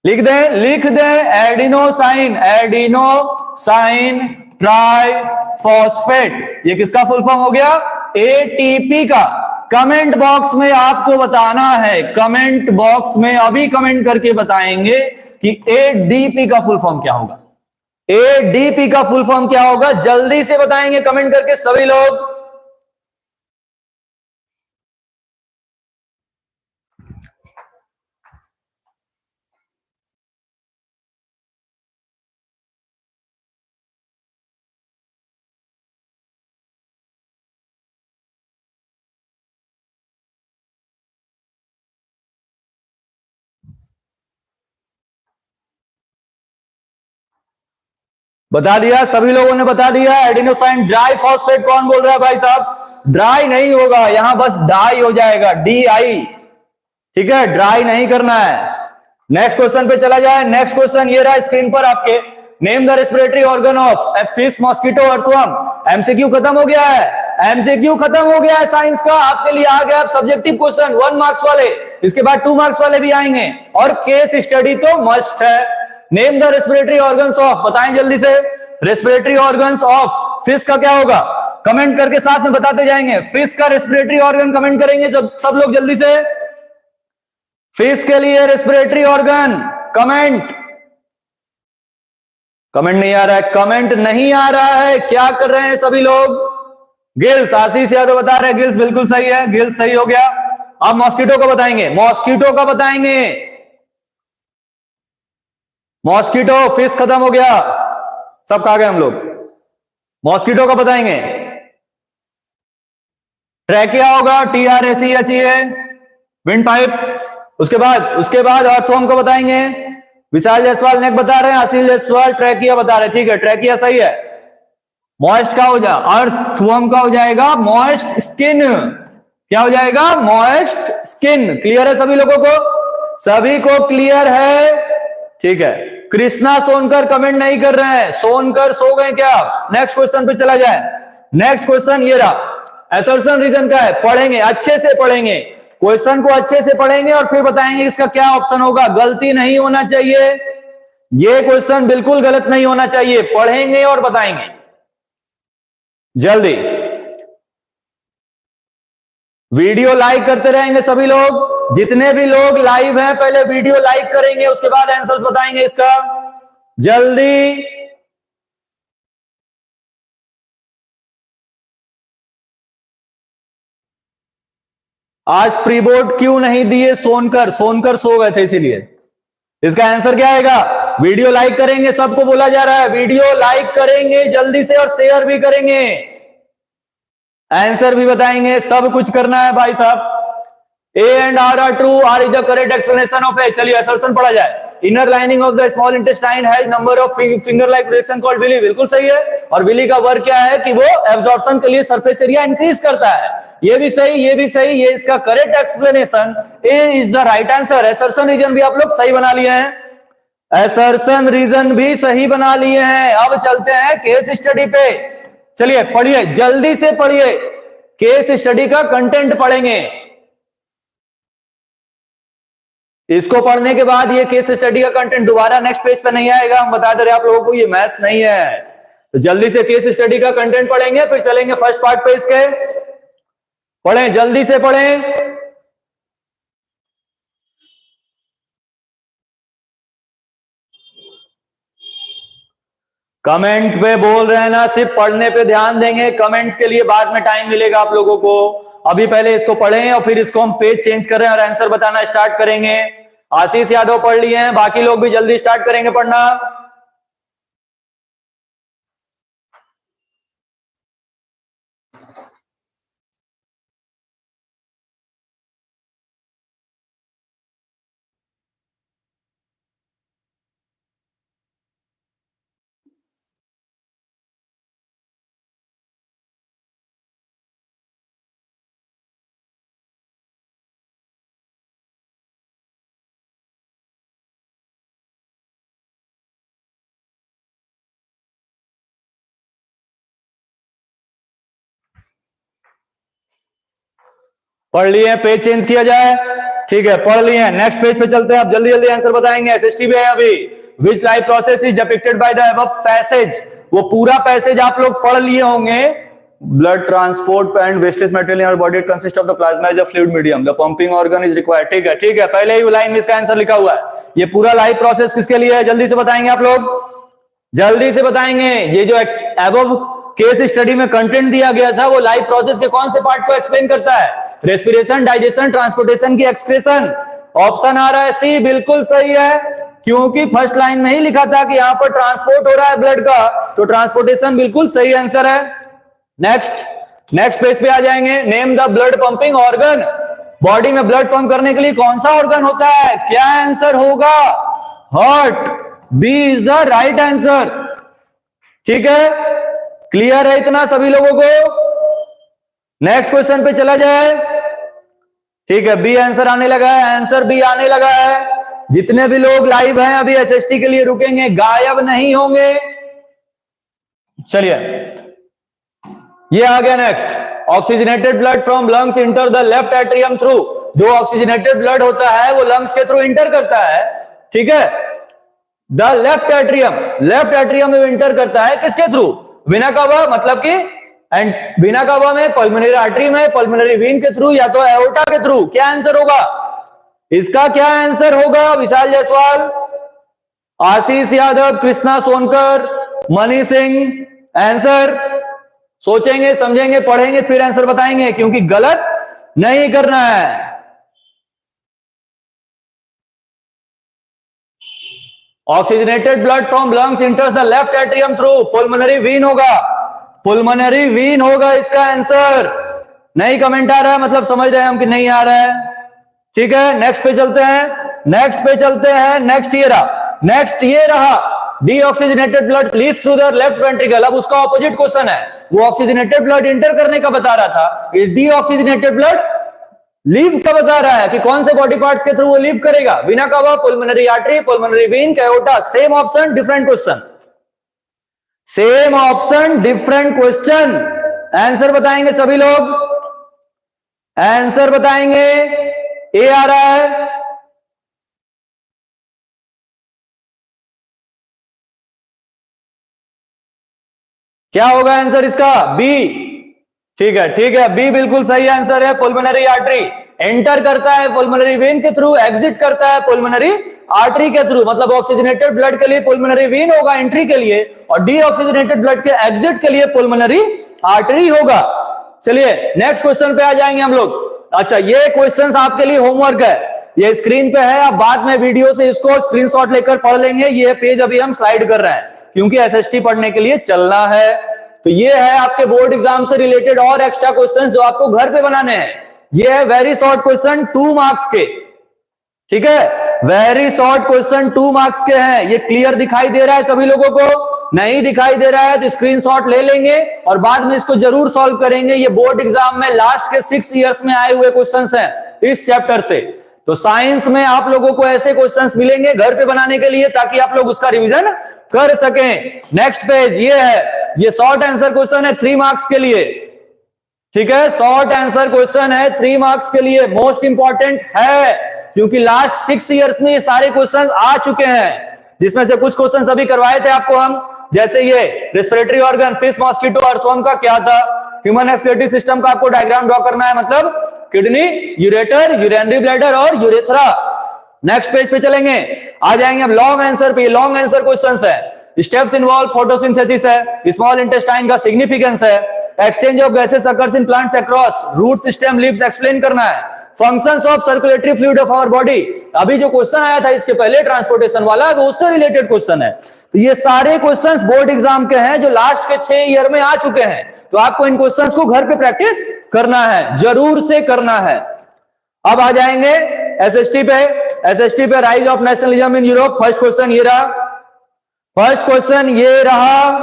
Speaker 1: लिख दें, लिख दें, एडिनोसाइन, एडिनोसाइन ट्राइफॉस्फेट। ये किसका फुल फॉर्म हो गया? एटीपी का। कमेंट बॉक्स में आपको बताना है, कमेंट बॉक्स में अभी कमेंट करके बताएंगे कि एडीपी का फुल फॉर्म क्या होगा। एडीपी का फुल फॉर्म क्या होगा, जल्दी से बताएंगे कमेंट करके सभी लोग। बता दिया, सभी लोगों ने बता दिया। एडिनोसाइन ड्राई फॉस्फेट कौन बोल रहा है भाई साहब? ड्राई नहीं होगा, यहां बस डाई हो जाएगा, डी आई। ठीक है, ड्राई नहीं करना है। नेक्स्ट क्वेश्चन पे चला जाए। नेक्स्ट क्वेश्चन ये रहा स्क्रीन पर आपके, name the respiratory organ of एप्सिस mosquito earthworm. MCQ खत्म हो गया है, एमसीक्यू खत्म हो गया है साइंस का। आपके लिए आ गया सब्जेक्टिव क्वेश्चन 1 मार्क्स वाले, इसके बाद 2 मार्क्स वाले भी आएंगे, और केस स्टडी तो मस्ट है। Name the respiratory organs of, बताएं जल्दी से, रेस्पिरेटरी ऑर्गन्स ऑफ फिश का क्या होगा? कमेंट करके साथ में बताते जाएंगे। फिश का रेस्पिरेटरी ऑर्गन कमेंट करेंगे सब लोग जल्दी से। फिश के लिए रेस्पिरेटरी ऑर्गन कमेंट। कमेंट नहीं आ रहा है, कमेंट नहीं आ रहा है, क्या कर रहे हैं सभी लोग? गिल्स, आशीष यादव बता रहे हैं गिल्स बिल्कुल सही है, गिल्स सही हो गया। अब मॉस्किटो का बताएंगे, मॉस्किटो का बताएंगे। मॉस्किटो, फिश खत्म हो गया, सब खा गए हम लोग। मॉस्किटो का बताएंगे। ट्रैकिया होगा, TRACHEA, विंड पाइप। उसके बाद अर्थवर्म को बताएंगे। विशाल जायसवाल नेक बता रहे हैं, आशीष जायसवाल ट्रैकिया बता रहे हैं। ठीक है, ट्रैकिया सही है। मॉइस्ट का हो जाए, अर्थवर्म का हो जाएगा मॉइस्ट स्किन। क्या हो जाएगा? Moist skin. क्लियर है सभी लोगों को? सभी को क्लियर है? ठीक है। कृष्णा सोनकर कमेंट नहीं कर रहे हैं, सोनकर सो गए क्या? नेक्स्ट क्वेश्चन पे चला जाए। नेक्स्ट क्वेश्चन ये रहा, असर्शन रीजन का है, पढ़ेंगे अच्छे से, पढ़ेंगे क्वेश्चन को अच्छे से पढ़ेंगे और फिर बताएंगे इसका क्या ऑप्शन होगा। गलती नहीं होना चाहिए, ये क्वेश्चन बिल्कुल गलत नहीं होना चाहिए, पढ़ेंगे और बताएंगे जल्दी। वीडियो लाइक करते रहेंगे सभी लोग, जितने भी लोग लाइव हैं पहले वीडियो लाइक करेंगे, उसके बाद आंसर्स बताएंगे इसका जल्दी। आज प्री बोर्ड क्यों नहीं दिए? सोनकर सो गए थे इसीलिए। इसका आंसर क्या आएगा? वीडियो लाइक करेंगे, सबको बोला जा रहा है वीडियो लाइक करेंगे जल्दी से और शेयर भी करेंगे, आंसर भी बताएंगे, सब कुछ करना है भाई साहब। A and R are true, R is the correct explanation of A। चलिए असर्शन पढ़ा जाए। Inner lining of the small intestine has number of finger like projection called villi. बिल्कुल सही है। और विली का वर्क क्या है कि वो एब्जॉर्प्शन के लिए सरफेस एरिया इंक्रीज करता है। ये भी सही, ये भी सही, ये इसका correct explanation. A is the right answer. Assertion reason भी आप लोग सही बना लिए हैं, असर्शन रीजन भी सही बना लिए हैं। अब चलते हैं केस स्टडी पे। चलिए पढ़िए, जल्दी से पढ़िए, केस स्टडी का कंटेंट पढ़ेंगे। इसको पढ़ने के बाद ये केस स्टडी का कंटेंट दोबारा नेक्स्ट पेज पे नहीं आएगा, हम बता दे रहे आप लोगों को, ये मैथ्स नहीं है। तो जल्दी से केस स्टडी का कंटेंट पढ़ेंगे, फिर चलेंगे फर्स्ट पार्ट पे इसके। पढ़ें, जल्दी से पढ़ें। कमेंट पे बोल रहे हैं ना, सिर्फ पढ़ने पे ध्यान देंगे, कमेंट के लिए बाद में टाइम मिलेगा आप लोगों को। अभी पहले इसको पढ़ें और फिर इसको हम पेज चेंज कर रहे हैं और आंसर बताना स्टार्ट करेंगे। आशीष यादव पढ़ लिए हैं, बाकी लोग भी जल्दी स्टार्ट करेंगे पढ़ना। पढ़ लिए, पेज चेंज किया जाए, ठीक है, पढ़ लिए। नेक्स्ट पेज पे चलते हैं, आप जल्दी जल्दी आंसर बताएंगे। एसएसटी पे है अभी। Which life process is depicted by the above passage, वो पूरा पैसेज आप लोग पढ़ लिए होंगे। Blood transport and wastage material in our body consist of the plasma as a fluid medium, the pumping organ is required. ठीक है, ठीक है, पहले ही लाइन में इसका आंसर लिखा हुआ है। ये पूरा लाइफ प्रोसेस किसके लिए है, जल्दी से बताएंगे आप लोग, जल्दी से बताएंगे। ये जो अबव केस स्टडी में कंटेंट दिया गया था वो लाइफ प्रोसेस के कौन से पार्ट को एक्सप्लेन करता है? रेस्पिरेशन, डाइजेशन, ट्रांसपोर्टेशन की एक्सक्रेशन। ऑप्शन आ रहा है सी, बिल्कुल सही है, क्योंकि फर्स्ट लाइन में ही लिखा था कि यहां पर ट्रांसपोर्ट हो रहा है ब्लड का, तो ट्रांसपोर्टेशन बिल्कुल सही आंसर है। नेक्स्ट पेज पे आ जाएंगे। Name the blood pumping organ, body में ब्लड पंप करने के लिए कौन सा ऑर्गन होता है? क्या आंसर होगा? Heart. B is the right answer. ठीक है, क्लियर है इतना सभी लोगों को? नेक्स्ट क्वेश्चन पे चला जाए। ठीक है, बी आंसर आने लगा है, आंसर बी आने लगा है। जितने भी लोग लाइव हैं अभी एसएसटी के लिए रुकेंगे, गायब नहीं होंगे। चलिए, ये आ गया next. Oxygenated blood from lungs enter the left atrium through, जो ऑक्सीजनेटेड ब्लड होता है वो लंग्स के थ्रू इंटर करता है। ठीक है, द लेफ्ट एट्रियम में इंटर करता है, किसके थ्रू? वेना कावा, मतलब कि एंड वेना कावा में, पल्मोनरी आर्टरी में, पल्मोनरी वेन के थ्रू, या तो एओर्टा के थ्रू। क्या आंसर होगा इसका? क्या आंसर होगा? विशाल जायसवाल, आशीष यादव, कृष्णा सोनकर, मनी सिंह। आंसर सोचेंगे, समझेंगे, पढ़ेंगे, फिर आंसर बताएंगे, क्योंकि गलत नहीं करना है। Oxygenated blood from lungs enters the left atrium through pulmonary vein होगा, पुल्मोनरी वेन होगा इसका आंसर। नहीं कमेंट आ रहा है, मतलब समझ रहे हैं हम कि नहीं आ रहा है। ठीक है, नेक्स्ट पे चलते हैं। नेक्स्ट ये रहा deoxygenated blood leaves through the left ventricle. अब उसका ऑपोजिट क्वेश्चन है, वो ऑक्सीजनेटेड ब्लड इंटर करने का बता रहा था, ये डीऑक्सीजनेटेड ब्लड लीव का बता रहा है कि कौन से बॉडी पार्ट्स के थ्रू वो लीव करेगा। Vena cava, pulmonary artery, pulmonary vein, aorta. Same option different question, same option different question. Answer बताएंगे सभी लोग, आंसर बताएंगे। ए आ रहा है, क्या होगा आंसर इसका? बी। ठीक है, बी बिल्कुल सही आंसर है। पुल्मोनरी आर्टरी एंटर करता है पुल्मोनरी वेन के थ्रू, एग्जिट करता है पुल्मोनरी आर्टरी के थ्रू। मतलब ऑक्सीजनेटेड ब्लड के लिए पुल्मोनरी वेन होगा एंट्री के लिए, और डीऑक्सीजनेटेड ब्लड के एग्जिट के लिए पुल्मोनरी आर्टरी होगा। चलिए नेक्स्ट क्वेश्चन पे आ जाएंगे हम लोग। अच्छा, ये क्वेश्चंस आपके लिए होमवर्क है, ये स्क्रीन पे है, आप बाद में वीडियो से इसको स्क्रीनशॉट लेकर पढ़ लेंगे। ये पेज अभी हम स्लाइड कर रहे हैं क्योंकि एसएसटी पढ़ने के लिए चलना है। तो ये है आपके बोर्ड एग्जाम से रिलेटेड और एक्स्ट्रा क्वेश्चंस जो आपको घर पे बनाने हैं। ये है वेरी शॉर्ट क्वेश्चन 2 मार्क्स के। ठीक है, वेरी शॉर्ट क्वेश्चन 2 मार्क्स के हैं। ये क्लियर दिखाई दे रहा है सभी लोगों को? नहीं दिखाई दे रहा है तो स्क्रीनशॉट ले लेंगे और बाद में इसको जरूर सॉल्व करेंगे। ये बोर्ड एग्जाम में लास्ट के 6 इयर्स में आए हुए क्वेश्चंस हैं इस चैप्टर से। तो साइंस में आप लोगों को ऐसे क्वेश्चंस मिलेंगे घर पे बनाने के लिए, ताकि आप लोग उसका रिवीजन कर सकें। नेक्स्ट पेज ये है, ये शॉर्ट आंसर क्वेश्चन है 3 मार्क्स के लिए। ठीक है, शॉर्ट आंसर क्वेश्चन है 3 मार्क्स के लिए, मोस्ट इंपॉर्टेंट है क्योंकि लास्ट 6 इयर्स में ये सारे क्वेश्चंस आ चुके हैं, जिसमें से कुछ क्वेश्चंस अभी करवाए थे आपको हम, जैसे ये respiratory organ, fish, mosquito, earthworm का क्या था, ह्यूमन एक्सक्रीटरी सिस्टम का आपको डायग्राम ड्रॉ करना है, मतलब किडनी, यूरेटर, यूरिनरी ब्लैडर और यूरेथ्रा। नेक्स्ट पेज पे चलेंगे, आ जाएंगे अब लॉन्ग आंसर पे। लॉन्ग आंसर क्वेश्चंस है, स्टेप्स इन्वॉल्व फोटोसिंथेसिस है, स्मॉल इंटेस्टाइन का सिग्निफिकेंस है, exchange of gases occurs in plants across root system leaves explain करना है, functions of circulatory fluid of our body. अभी जो क्वेश्चन आया था इसके पहले ट्रांसपोर्टेशन वाला, वो उससे रिलेटेड क्वेश्चन है। तो ये सारे क्वेश्चंस बोर्ड एग्जाम के हैं जो लास्ट के 6 ईयर में आ चुके हैं। तो आपको इन क्वेश्चंस को घर पे प्रैक्टिस करना है, जरूर से करना है। अब आ जाएंगे एसएसटी पे। एसएसटी पे rise of nationalism in Europe. First question ये रहा, फर्स्ट क्वेश्चन ये रहा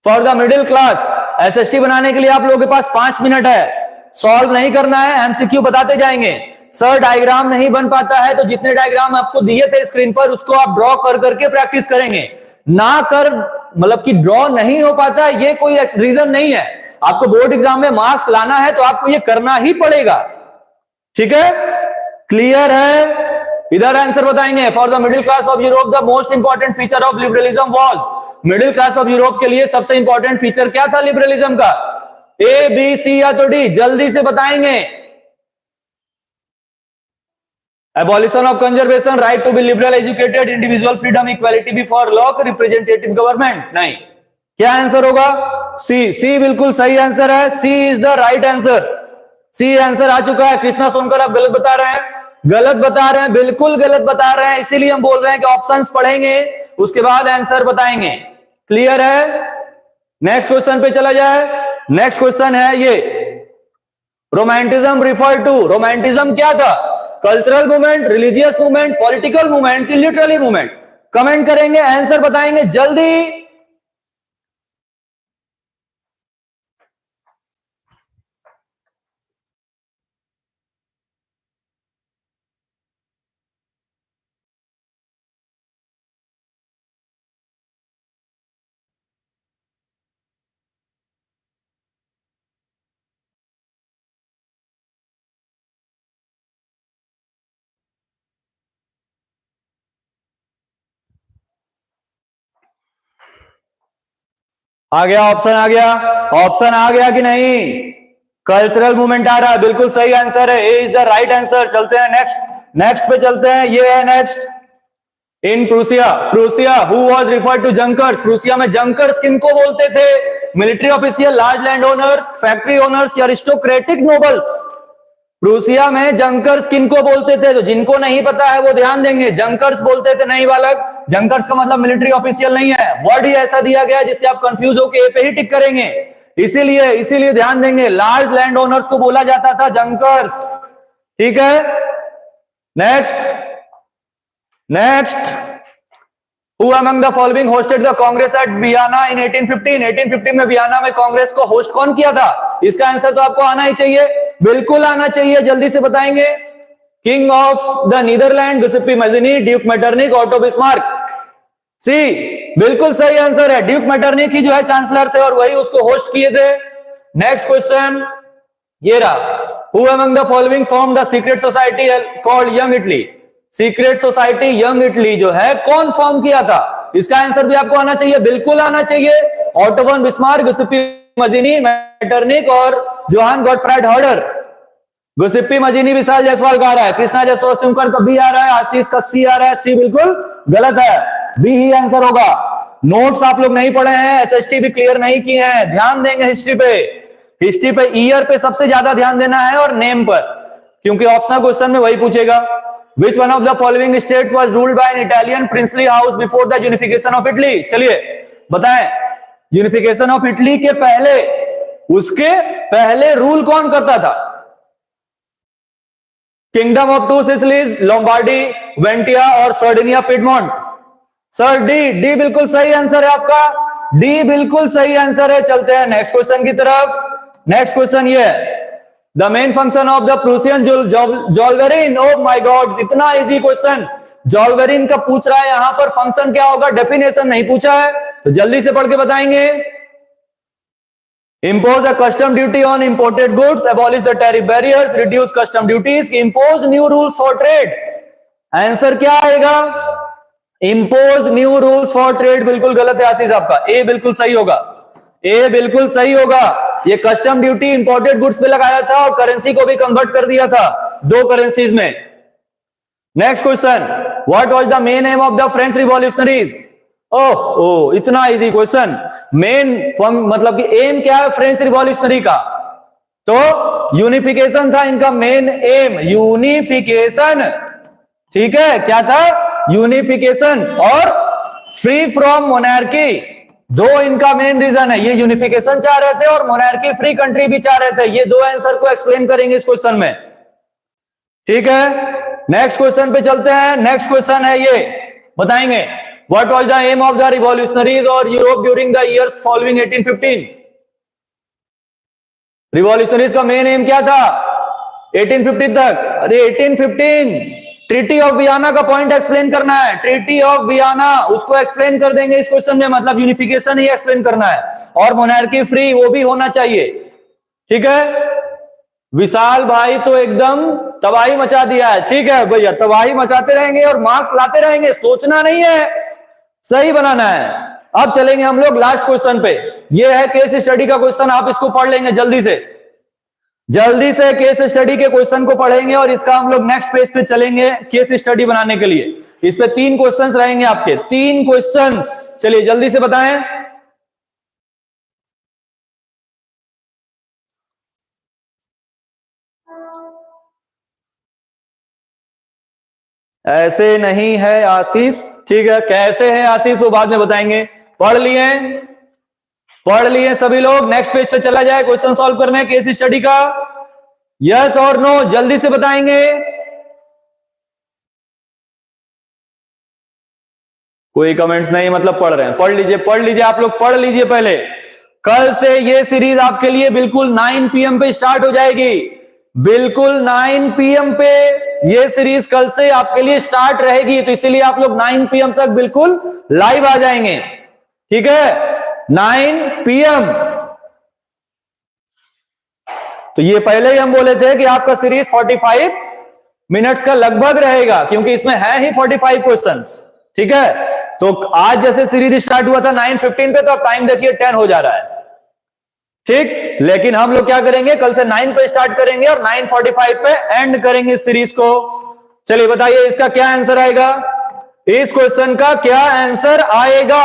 Speaker 1: for the middle class. SST बनाने के लिए आप लोगों के पास 5 मिनट है, सॉल्व नहीं करना है, एमसीक्यू बताते जाएंगे। सर डायग्राम नहीं बन पाता है तो जितने डायग्राम आपको दिए थे स्क्रीन पर उसको आप ड्रॉ कर करके प्रैक्टिस करेंगे। ना कर मतलब कि ड्रॉ नहीं हो पाता ये कोई रीजन नहीं है। आपको बोर्ड एग्जाम में मार्क्स लाना है तो आपको ये करना ही पड़ेगा, ठीक है? क्लियर है? इधर आंसर बताएंगे। For the middle class of Europe the most important feature of liberalism was. Middle class of Europe के लिए सबसे इंपॉर्टेंट फीचर क्या था लिबरलिज्म का? ए, बी, सी या तो डी? जल्दी से बताएंगे। Abolition of conservation, right to be liberal educated, individual freedom, equality before law, representative government. नहीं, क्या आंसर होगा? सी। सी बिल्कुल सही आंसर है, C is the right answer. C answer आ चुका है। कृष्णा सोनकर आप गलत बता रहे हैं, गलत बता रहे हैं, बिल्कुल गलत बता रहे हैं। इसीलिए हम बोल रहे हैं कि ऑप्शंस पढ़ेंगे उसके बाद आंसर बताएंगे। क्लियर है? नेक्स्ट क्वेश्चन पे चला जाए। नेक्स्ट क्वेश्चन है ये, रोमांटिज्म रिफर टू। रोमांटिज्म क्या था? Cultural movement, religious movement, political movement की लिटरली मूवमेंट? कमेंट करेंगे, आंसर बताएंगे जल्दी। आ गया ऑप्शन, आ गया ऑप्शन, आ गया कि नहीं? कल्चरल मूवमेंट आ रहा है, बिल्कुल सही आंसर है, A is the right answer. चलते हैं नेक्स्ट। नेक्स्ट पे चलते हैं, ये है next. In Prussia, Prussia who was referred to Junkers. Prussia में जंकर्स किनको बोलते थे? Military official, large land owners, factory owners या अरिस्टोक्रेटिक नोबल्स? प्रूसिया में जंकर्स किनको बोलते थे? तो जिनको नहीं पता है वो ध्यान देंगे। जंकर्स बोलते थे, नहीं बालक, जंकर्स का मतलब मिलिट्री ऑफिशियल नहीं है। वर्ड ही ऐसा दिया गया जिससे आप कंफ्यूज होकर ए पे ही टिक करेंगे, इसीलिए ध्यान देंगे। लार्ज लैंड ओनर्स को बोला जाता था जंकर्स, ठीक है? Next Who among the following hosted the Congress at Vienna in 1815? 1815 में वियना में कांग्रेस को होस्ट कौन किया था? इसका आंसर तो आपको आना ही चाहिए, बिल्कुल आना चाहिए, जल्दी से बताएंगे। King of the Netherland, Giuseppe Mazzini, duke Metternich, Otto Bismarck? C बिल्कुल सही आंसर है। ड्यूक मेटरनिक ही जो है चांसलर थे और वही उसको होस्ट किए थे। नेक्स्ट क्वेश्चन ये रहा, Who among the following formed the secret society called Young Italy? Secret society young Italy जो है कौन फॉर्म किया था? इसका आंसर भी आपको आना चाहिए, बिल्कुल आना चाहिए। Otto von Bismarck, Giuseppe Mazzini, Metternich और Johann Gottfried Herder? Giuseppe Mazzini Vishal Jaiswal का आ रहा है, कृष्णा जायसवाल शिवकर का बी आ रहा है, आशीष का सी आ रहा है। सी बिल्कुल गलत है, बी ही आंसर होगा। नोट्स आप लोग नहीं पढ़े हैं, एसएसटी भी क्लियर नहीं किए हैं, ध्यान देंगे हिस्ट्री पे। हिस्ट्री पे ईयर पे सबसे ज्यादा ध्यान देना है और नेम पर, क्योंकि ऑप्शनल क्वेश्चन में वही पूछेगा। Which one of the following states was ruled by an Italian princely house before the unification of Italy? चलिए बताएं, यूनिफिकेशन ऑफ इटली के पहले, उसके पहले रूल कौन करता था? Kingdom of two Sicilies, Lombardy, Venetia और सर्डिनिया पिडमोंट? सर डी बिल्कुल सही आंसर है आपका, डी बिल्कुल सही आंसर है। चलते हैं नेक्स्ट क्वेश्चन की तरफ। नेक्स्ट क्वेश्चन ये है, the main function of the Prussian Zollverein. Oh my god, इतना इजी क्वेश्चन जॉल्वेरिन का पूछ रहा है, यहां पर फंक्शन क्या होगा? डेफिनेशन नहीं पूछा है, तो जल्दी से पढ़ के बताएंगे। Impose a custom duty on imported goods, abolish the tariff barriers, reduce custom duties, impose new rules for trade। Answer क्या आएगा? Impose new rules for trade बिल्कुल गलत है आशीष आपका, ए बिल्कुल सही होगा, ए बिल्कुल सही होगा। ये कस्टम ड्यूटी इंपोर्टेड गुड्स पे लगाया था और करेंसी को भी कन्वर्ट कर दिया था 2 करेंसीज में। Next question, what was the main aim of the French revolutionaries? Oh oh इतना इजी क्वेश्चन। मेन मतलब कि एम क्या है फ्रेंच रिवॉल्यूशनरी का? तो यूनिफिकेशन था इनका मेन एम, यूनिफिकेशन। ठीक है, क्या था? यूनिफिकेशन और फ्री फ्रॉम मोनार्की, दो इनका मेन रीजन है। ये यूनिफिकेशन चाह रहे थे और मोनार्की फ्री कंट्री भी चाह रहे थे। ये दो आंसर को एक्सप्लेन करेंगे इस क्वेश्चन में। ठीक है, नेक्स्ट क्वेश्चन पे चलते हैं। नेक्स्ट क्वेश्चन है ये, बताएंगे what was the aim of the revolutionaries और Europe during the years following 1815? Revolutionaries का मेन एम क्या था 1850 तक? अरे 1815 ट्रीटी ऑफ वियना का पॉइंट एक्सप्लेन करना है। ट्रीटी ऑफ वियना, उसको एक्सप्लेन कर देंगे इस क्वेश्चन में, मतलब यूनिफिकेशन ही एक्सप्लेन करना है। और मोनार्की फ्री वो भी होना चाहिए। ठीक है, विशाल भाई तो एकदम तबाही मचा दिया है। ठीक है भैया, तबाही मचाते रहेंगे और मार्क्स लाते रहेंगे, सोचना नहीं है, सही बनाना है। अब चलेंगे हम लोग लास्ट क्वेश्चन पे। ये है केस स्टडी का क्वेश्चन, आप इसको पढ़ लेंगे जल्दी से। जल्दी से केस स्टडी के क्वेश्चन को पढ़ेंगे और इसका हम लोग नेक्स्ट पेज पे चलेंगे केस स्टडी बनाने के लिए। इस पे 3 क्वेश्चंस रहेंगे आपके, 3 क्वेश्चंस। चलिए जल्दी से बताएं। ऐसे नहीं है आशीष, ठीक है, कैसे है आशीष वो बाद में बताएंगे। पढ़ लिए? पढ़ लिए सभी लोग? नेक्स्ट पेज पे चला जाए क्वेश्चन सॉल्व करने केस स्टडी का। यस और नो जल्दी से बताएंगे। कोई कमेंट्स नहीं, मतलब पढ़ रहे हैं। पढ़ लीजिए, पढ़ लीजिए, आप लोग पढ़ लीजिए पहले। कल से ये सीरीज आपके लिए बिल्कुल 9 PM पे स्टार्ट हो जाएगी। बिल्कुल 9 PM पे ये सीरीज कल से आपके लिए स्टार्ट रहेगी, तो इसीलिए आप लोग 9 PM तक बिल्कुल लाइव आ जाएंगे। ठीक है, 9 PM। तो ये पहले ही हम बोले थे कि आपका सीरीज 45 मिनट्स का लगभग रहेगा, क्योंकि इसमें है ही 45 क्वेश्चंस। ठीक है, तो आज जैसे सीरीज स्टार्ट हुआ था 9:15 पे, तो अब टाइम देखिए 10 हो जा रहा है। ठीक, लेकिन हम लोग क्या करेंगे, कल से 9 पे स्टार्ट करेंगे और 9:45 पे एंड करेंगे इस सीरीज को। चलिए बताइए इसका क्या आंसर आएगा, इस क्वेश्चन का क्या आंसर आएगा।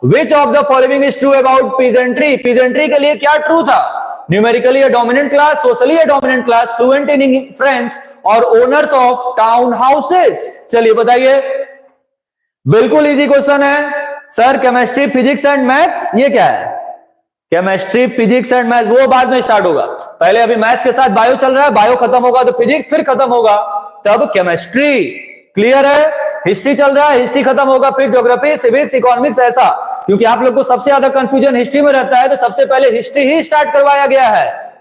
Speaker 1: विच of the following is true about peasantry? Peasantry के लिए क्या ट्रू था? Numerically a dominant class, socially a dominant class, fluent in French और owners of town houses। चलिए बताइए, बिल्कुल इजी क्वेश्चन है sir. Chemistry, physics and maths, ये क्या है? केमिस्ट्री, फिजिक्स एंड मैथ्स वो बाद में स्टार्ट होगा। पहले अभी मैथ्स के साथ बायो चल रहा है, बायो खत्म होगा तो फिजिक्स, फिर खत्म होगा तब केमिस्ट्री। क्लियर है? हिस्ट्री चल रहा है, हिस्ट्री खत्म होगा फिर ज्योग्राफी, सिविक्स, इकोनॉमिक्स, ऐसा। क्योंकि आप लोग को सबसे ज्यादा कंफ्यूजन हिस्ट्री में रहता है, तो सबसे पहले हिस्ट्री ही स्टार्ट करवाया गया है।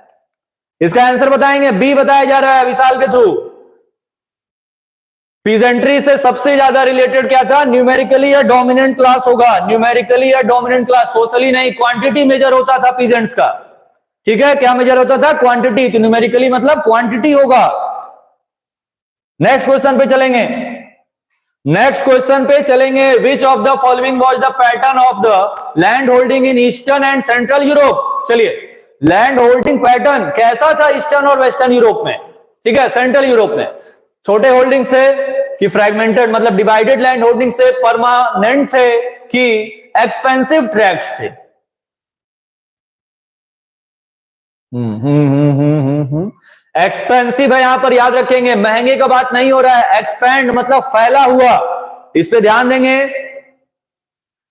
Speaker 1: इसका आंसर बताएंगे, बी बताया जा रहा है विशाल के थ्रू। पीजेंट्री से सबसे ज्यादा रिलेटेड क्या था? न्यूमेरिकली या डोमिनेंट क्लास होगा। न्यूमेरिकली या डोमिनेंट क्लास, सोशली नहीं। क्वांटिटी मेजर होता था पीजेंट्स का। ठीक है, क्या मेजर होता था? क्वांटिटी। तो न्यूमेरिकली मतलब क्वांटिटी होगा। नेक्स्ट क्वेश्चन पे चलेंगे। नेक्स्ट क्वेश्चन पे चलेंगे। विच of the following was the pattern of the land holding in eastern and central Europe? चलिए, लैंड होल्डिंग पैटर्न कैसा था ईस्टर्न और वेस्टर्न यूरोप में? ठीक है, सेंट्रल यूरोप में छोटे होल्डिंग से कि फ्रैगमेंटेड, मतलब डिवाइडेड लैंड होल्डिंग से, परमानेंट थे कि एक्सपेंसिव ट्रैक्ट्स थे? एक्सपेंसिव है, यहां पर याद रखेंगे, महंगे का बात नहीं हो रहा है। एक्सपेंड मतलब फैला हुआ, इस पे ध्यान देंगे,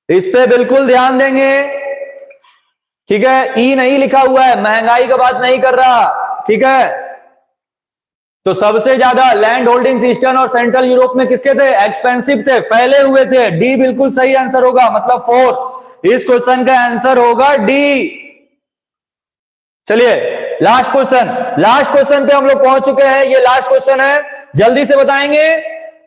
Speaker 1: इस पे बिल्कुल ध्यान देंगे। ठीक है, ई नहीं लिखा हुआ है, महंगाई का बात नहीं कर रहा। ठीक है, तो सबसे ज्यादा लैंड होल्डिंग्स ईस्टर्न और सेंट्रल यूरोप में किसके थे? एक्सपेंसिव थे, फैले हुए थे। डी बिल्कुल सही आंसर होगा, मतलब 4। इस क्वेश्चन का आंसर होगा डी। चलिए लास्ट क्वेश्चन, लास्ट क्वेश्चन पे हम लोग पहुंच चुके हैं। ये लास्ट क्वेश्चन है, जल्दी से बताएंगे।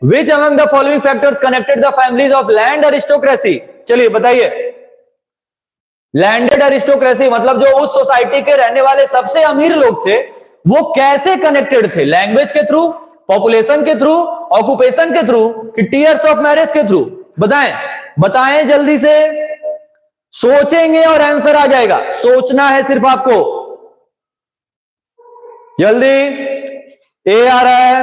Speaker 1: Which among the following factors connected the families of land aristocracy? चलिए बताइए, लैंडेड अरिस्टोक्रेसी मतलब जो उस सोसाइटी के रहने वाले सबसे अमीर लोग थे, वो कैसे कनेक्टेड थे? लैंग्वेज के थ्रू, पॉपुलेशन के थ्रू, ऑक्यूपेशन के थ्रू, कि टीयर्स ऑफ मैरिज के थ्रू? बताएं, बताएं जल्दी से। सोचेंगे और आंसर आ जाएगा, सोचना है सिर्फ आपको। जल्दी, ए आ रहा है,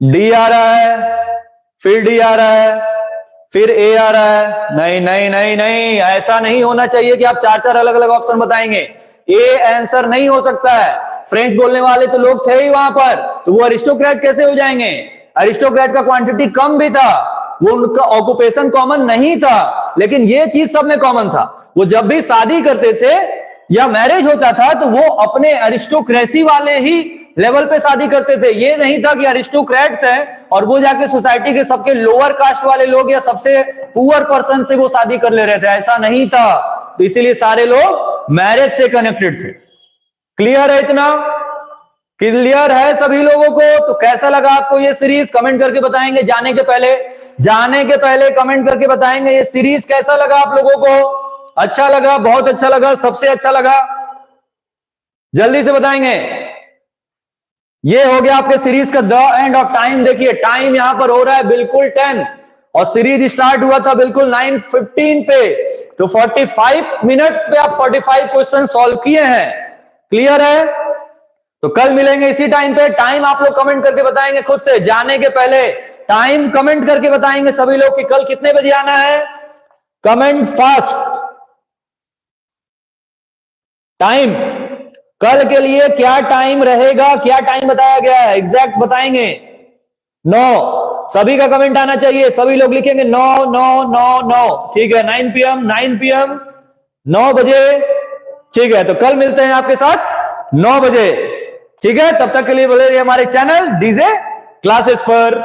Speaker 1: डी आ रहा है, फिर डी आ रहा है, फिर ए आ रहा है, नहीं नहीं नहीं नहीं, ऐसा नहीं होना चाहिए कि आप चार चार अलग अलग ऑप्शन बताएंगे। ए आंसर नहीं हो सकता है। फ्रेंच बोलने वाले तो लोग थे ही वहां पर, तो वो अरिस्टोक्रेट कैसे हो जाएंगे? अरिस्टोक्रेट का क्वांटिटी कम भी था, वो उनका ऑक्यूपेशन कॉमन नहीं था, लेकिन ये चीज सब में कॉमन था। वो जब भी शादी करते थे या मैरिज होता था तो वो अपने अरिस्टोक्रेसी वाले ही लेवल पे शादी करते थे। ये नहीं था कि अरिस्टोक्रेट थे और वो जाके सोसाइटी के सबके लोअर कास्ट वाले लोग या सबसे पुअर पर्सन से वो शादी कर ले रहे थे, ऐसा नहीं था। तो इसीलिए सारे लोग मैरिज से कनेक्टेड थे। क्लियर है? इतना क्लियर है सभी लोगों को? तो कैसा लगा आपको ये सीरीज? कमेंट करके बताएंगे। जाने के पहले कमेंट करके बताएंगे ये सीरीज कैसा लगा आप लोगों को? अच्छा लगा, बहुत अच्छा लगा, सबसे अच्छा लगा? जल्दी से बताएंगे। ये हो गया आपके सीरीज का द एंड ऑफ टाइम। देखिए टाइम यहां पर हो रहा है बिल्कुल 10 और सीरीज स्टार्ट हुआ था बिल्कुल 9:15 पे। तो 45 मिनट्स पे आप 45 क्वेश्चन सॉल्व किए हैं। क्लियर है? तो कल मिलेंगे इसी टाइम पे। टाइम आप लोग कमेंट करके बताएंगे खुद से। जाने के पहले टाइम कमेंट करके बताएंगे सभी लोग कि कल कितने बजे आना है। Comment fast. टाइम कल के लिए क्या टाइम रहेगा, क्या टाइम बताया गया है, एग्जैक्ट बताएंगे। 9 सभी का कमेंट आना चाहिए। सभी लोग लिखेंगे 9 9 9 9। ठीक है, 9 PM 9 बजे। ठीक है, तो कल मिलते हैं आपके साथ 9 बजे। ठीक है, तब तक के लिए बोले हमारे चैनल डीजे क्लासेस पर।